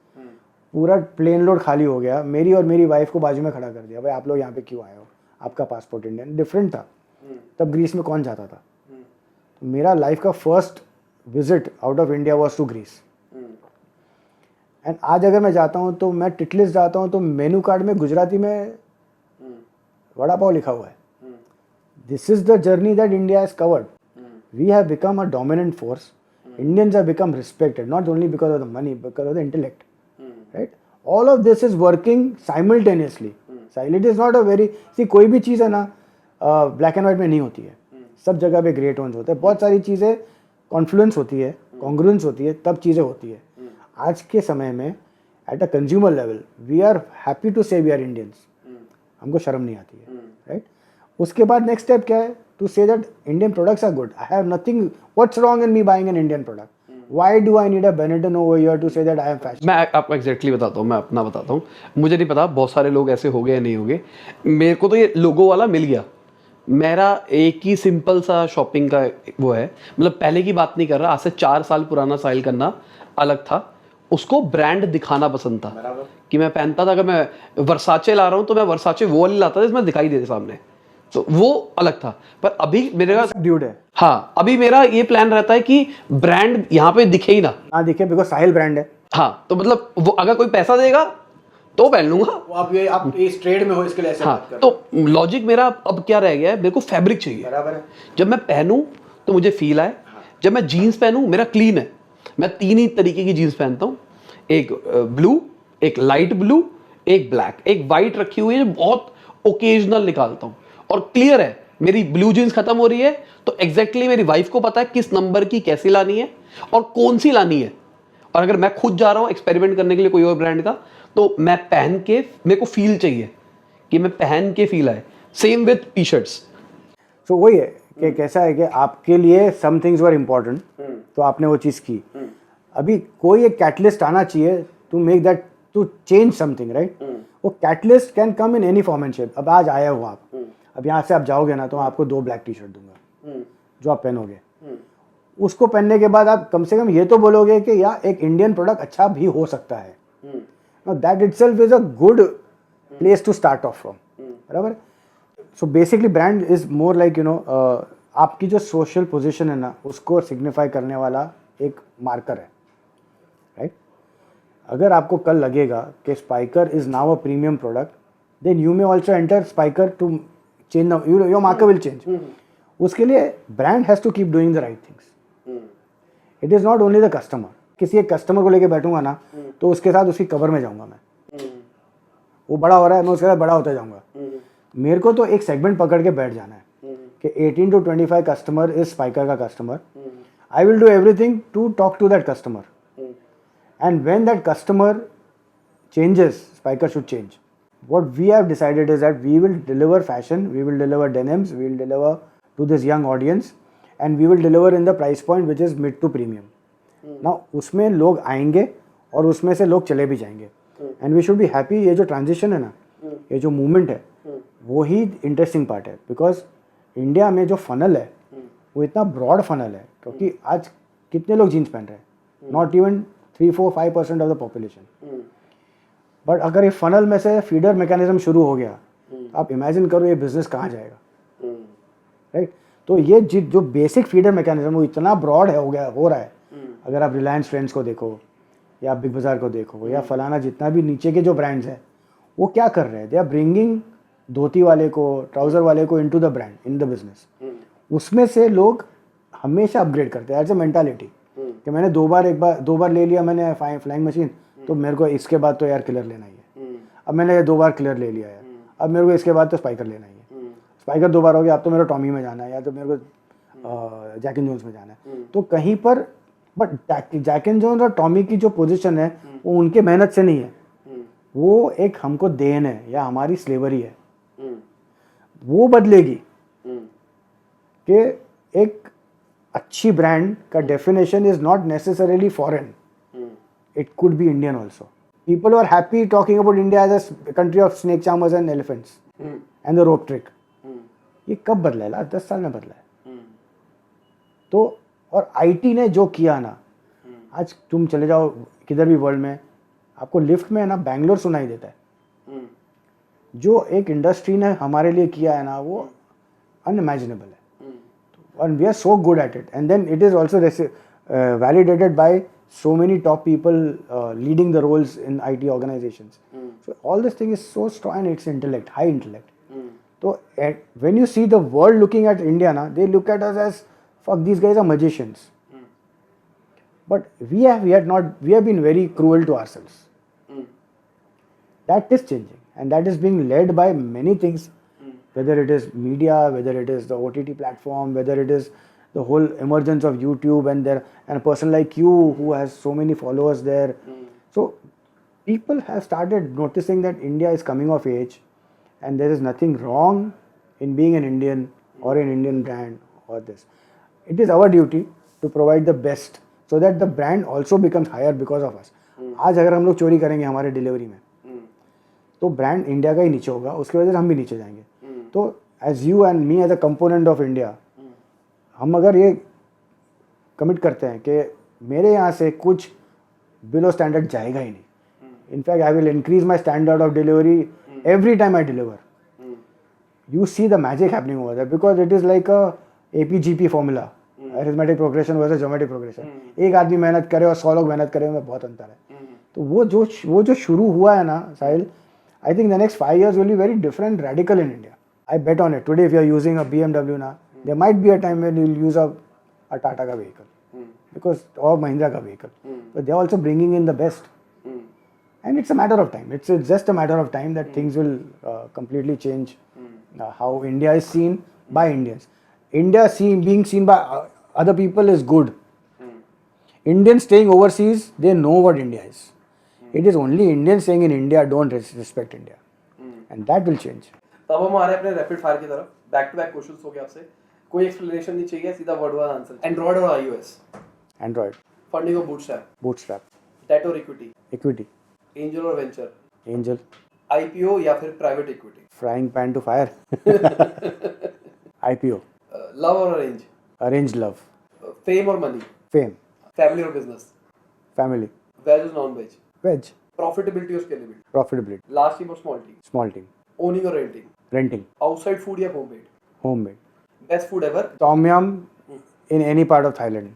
पूरा प्लेन लोड खाली हो गया, मेरी और मेरी वाइफ को बाजू में खड़ा कर दिया, भाई आप लोग यहाँ पे क्यों आए हो, आपका पासपोर्ट इंडियन डिफरेंट था. तब ग्रीस में कौन जाता था. तो मेरा लाइफ का first visit out of India was to Greece. And आज अगर मैं जाता हूँ तो मैं टिटलिस जाता हूँ तो मेनू कार्ड में गुजराती में वड़ा पाव लिखा हुआ है. This is the journey that India has covered. We have become a dominant force. Indians have become respected not only because of the money, because of the intellect. Right? All of this is working simultaneously. It is not a very, see कोई भी चीज़ है ना ब्लैक एंड वाइट में नहीं होती है. सब जगह पे ग्रे टोन्स होते हैं. बहुत सारी चीज़ें कॉन्फ्लुएंस होती है, कॉन्ग्रुएंस होती है, तब चीज़ें होती है. आज के समय में at a consumer level we are happy to say we are Indians. हमको शर्म नहीं आती है. राइट? उसके बाद नेक्स्ट स्टेप क्या है? To say that Indian products are good. I have nothing, what's wrong in me buying an Indian product. Why do I need a Benetton over here to say that I am fashion? मैं आपको एग्जैक्टली बताता हूँ, मैं अपना बताता हूँ. मुझे नहीं पता बहुत सारे लोग ऐसे हो गए या नहीं हो गए. मेरे को तो ये लोगो वाला मिल गया. मेरा एक ही सिंपल सा शॉपिंग का वो है, मतलब पहले की बात नहीं कर रहा, आज से 4 साल पुराना स्टाइल करना अलग था. उसको ब्रांड दिखाना पसंद था कि मैं पहनता था. अगर मैं वर्साचे ला रहा हूँ तो मैं वर्साचे वो वाली लाता था जिसमें दिखाई देते सामने, तो वो अलग था. पर अभी मेरे का ड्यूड है. हाँ, अभी मेरा ये प्लान रहता है कि ब्रांड यहाँ पे दिखे ही ना दिखे, बिकॉज साहिल ब्रांड है. हाँ, तो मतलब वो अगर कोई पैसा देगा तो पहन लूंगा. आप इस ट्रेड में हो, इसके लिए ऐसे हाँ, तो लॉजिक मेरा अब क्या रह गया है, मेरे को फैब्रिक चाहिए. बराबर है. जब मैं पहनूं तो मुझे फील आए. जब मैं जीन्स पहनूं मेरा क्लीन है. मैं 3 ही तरीके की जीन्स पहनता हूँ. एक ब्लू, एक लाइट ब्लू, एक ब्लैक, एक वाइट रखी हुई है जो बहुत ओकेजनल निकालता हूँ. और क्लियर है, मेरी ब्लू जीन्स खत्म हो रही है तो एग्जैक्टली मेरी वाइफ को पता है किस नंबर की कैसी लानी है और कौन सी लानी है. और अगर मैं खुद जा रहा हूँ एक्सपेरिमेंट करने के लिए कोई और ब्रांड का, तो मैं पहन के मेरे को फील चाहिए कि मैं पहन के फील आए. Same with T shirts. So वही है कि कैसा है कि आपके लिए सम थिंग्स वर इम्पोर्टेंट, तो आपने वो चीज़ की. अभी कोई एक कैटलिस्ट आना चाहिए to make that, to change something. Right? वो catalyst can come in any form and shape. अब आज आया हो आप, अब यहाँ से आप जाओगे ना तो मैं आपको 2 ब्लैक टी शर्ट दूंगा जो आप पहनोगे. उसको पहनने के बाद आप कम से कम ये तो बोलोगे कि यार एक इंडियन प्रोडक्ट अच्छा भी हो सकता है. That itself is a good place to start off from. बराबर. So basically brand is more like you know, आपकी जो सोशल पोजीशन है ना उसको सिग्निफाई करने वाला एक मार्कर है. राइट? अगर आपको कल लगेगा कि Spykar is now a premium product, then you may also enter Spykar to change your marker will change. उसके लिए brand has to keep doing the right things. It is not only the customer. किसी एक कस्टमर को लेके बैठूंगा ना तो उसके साथ उसकी कवर में जाऊंगा मैं. वो बड़ा हो रहा है, मैं उसके साथ बड़ा होता जाऊंगा. मेरे को तो एक सेगमेंट पकड़ के बैठ जाना है कि 18 to 25 कस्टमर इज स्पाइकर का customer. I will do everything to talk to that customer, and when that customer changes, Spykar should change. What we have decided is that we will deliver fashion, we will deliver denims, we will deliver to this young audience, and we will deliver in the price point which is mid to premium. Now उसमें लोग आएंगे और उसमें से लोग चले भी जाएंगे, and we should be happy. ये जो transition है ना, ये जो movement है, वो ही interesting part है, because इंडिया में जो funnel है वो इतना broad funnel है क्योंकि आज कितने लोग जीन्स पहन रहे हैं? Not even 3-4-5% of the population. But अगर ये फनल में से फीडर मैकेनिज्म शुरू हो गया, आप इमेजिन करो ये बिजनेस कहाँ जाएगा. राइट? तो ये जो बेसिक फीडर मैकेनिज्म वो इतना ब्रॉड हो रहा है. अगर आप रिलायंस ट्रेंड्स को देखो या बिग बाजार को देखो या फलाना जितना भी नीचे के जो ब्रांड्स हैं, वो क्या कर रहे हैं? दे आर ब्रिंगिंग धोती वाले को, ट्राउजर वाले को into the brand, in the business. उसमें से लोग हमेशा अपग्रेड करते हैं. एज अ मेंटालिटी कि मैंने दो बार ले लिया मैंने फ्लाइंग मशीन, तो मेरे को इसके बाद तो यार किलर लेना ही है. अब मैंने 2 बार किलर ले लिया है, अब मेरे को इसके बाद तो स्पाइकर लेना ही है. स्पाइकर 2 बार हो गया, अब तो मेरे को टॉमी में जाना है या तो मेरे को जैक एंड जोन्स में जाना है. तो कहीं पर बट जैक एंड जोन्स और टॉमी की जो पोजीशन है वो उनके मेहनत से नहीं है, वो एक हमको देन है या हमारी स्लेवरी है। वो बदलेगी कि एक अच्छी ब्रांड का definition is not necessarily foreign, it could be Indian also. People are happy talking about India as a country of snake charmers and elephants and the rope trick. ये कब बदला है? 10 साल में बदला है। तो और आईटी ने जो किया ना, आज तुम चले जाओ किधर भी वर्ल्ड में, आपको लिफ्ट में है ना बैंगलोर सुनाई देता है। जो एक इंडस्ट्री ने हमारे लिए किया है ना, वो अनइमेजिनेबल है। And we are so good at it, and then it is also validated by so many top people leading the roles in IT organizations. So all this thing is so strong, and it's intellect, high intellect. So when you see the world looking at India na, they look at us as fuck, these guys are magicians. But we have been very cruel to ourselves. That is changing, and that is being led by many things. Whether it is media, whether it is the OTT platform, whether it is the whole emergence of YouTube and a person like you who has so many followers there. So people have started noticing that India is coming of age, and there is nothing wrong in being an Indian or an Indian brand or this. It is our duty to provide the best so that the brand also becomes higher because of us. आज अगर हम लोग चोरी करेंगे हमारे डिलीवरी में, तो ब्रांड इंडिया का ही नीचे होगा, उसकी वजह से हम भी नीचे जाएंगे। तो as you and me as a component of India, हम अगर ये कमिट करते हैं कि मेरे यहाँ से कुछ बिलो स्टैंडर्ड जाएगा ही नहीं, in fact I will increase my standard of delivery every time I deliver, you see the magic happening over there, because it is like a APGP formula, arithmetic progression versus geometric progression. एक आदमी मेहनत करे और 100 लोग मेहनत करे, में बहुत अंतर है। तो वो जो शुरू हुआ है ना साहिल, I think the next 5 years will be very different, radical in India. I bet on it. Today, if you are using a BMW now, there might be a time when you will use a Tata ka vehicle, because or Mahindra ka vehicle. But they are also bringing in the best, and it's a matter of time. It's just a matter of time that things will completely change how India is seen by Indians. India being seen by other people is good. Indians staying overseas, they know what India is. It is only Indians saying in India don't respect India, and that will change. तब हम आ रहे हैं अपने रैपिड फायर की तरफ। बैक टू बैक क्वेश्चंस हो गए आपसे, कोई एक्सप्लेनेशन नहीं चाहिए, सीधा वर्ड वाला आंसर। एंड्रॉइड और iOS? Android. फंडिंग और बूटस्ट्रैप? Bootstrap. डेट और इक्विटी? Equity. एंजल और वेंचर? Angel. IPO या फिर private equity? Frying pan to fire. IPO. Love और अरेंज? Arranged love. फेम और मनी? Fame. फैमिली और बिजनेस? Family. वेज और नॉन वेज? Veg. प्रॉफिटेबिलिटी और स्केलेबिलिटी? Profitability. लार्ज टीम और small team? Small team. Owning और रेंटिंग? Renting. आउटसाइड फूड या homemade? Homemade. Best food ever? Tom yum in any part of Thailand.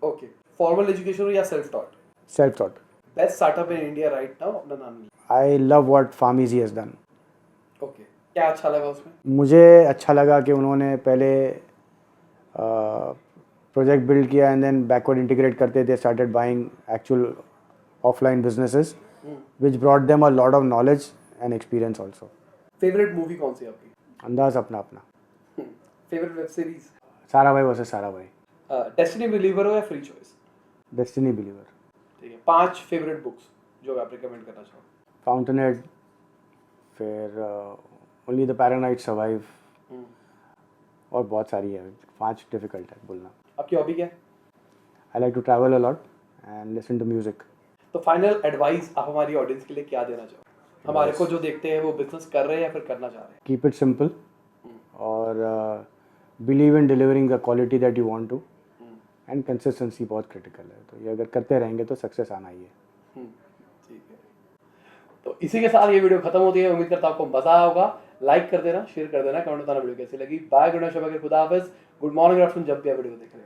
Okay. Formal education या self taught? Self-taught. Best startup in India right now, अपना नाम नहीं। I love what Farmeasy has done. Okay, क्या अच्छा लगा उसमें? मुझे अच्छा लगा कि उन्होंने पहले प्रोजेक्ट बिल्ड किया एंड देन बैकवर्ड इंटीग्रेट करते, they started buying actual offline businesses which brought them a lot of knowledge and experience also. Favourite movie कौन सी है आपकी? अंदाज अपना अपना। Favourite web series? सारा भाई वर्सेस सारा भाई। डेस्टिनी बिलीवर हो या फ्री चॉइस? Destiny believer. ठीक है, 5 फेवरेट बुक्स जो आप रिकमेंड करना चाहो? फाउंटेनहेड, फिर ओनली द पैरानाइट सर्वाइव, और बहुत सारी है, 5 डिफिकल्ट है बोलना। आपकी हॉबी क्या है? I like to travel a lot and listen to music. तो फाइनल एडवाइस आप हमारी ऑडियंस के लिए क्या देना चाहो? हमारे को जो देखते हैं वो बिजनेस कर रहे हैं या फिर करना चाह रहे हैं? कीप इट सिंपल और believe in delivering the quality that you want to, and consistency बहुत क्रिटिकल है। तो ये अगर करते रहेंगे तो सक्सेस आना ही है। ठीक है, तो इसी के साथ ये वीडियो खत्म होती है। उम्मीद करता हूं आपको मजा आया होगा। लाइक कर देना, शेयर कर देना, कमेंट बताना वीडियो कैसी लगी। बाय, गुड नाइट, शुभ खुदा हाफिज, गुड मॉर्निंग, आफ्टरनून, जब भी आप वीडियो देख रहे हैं।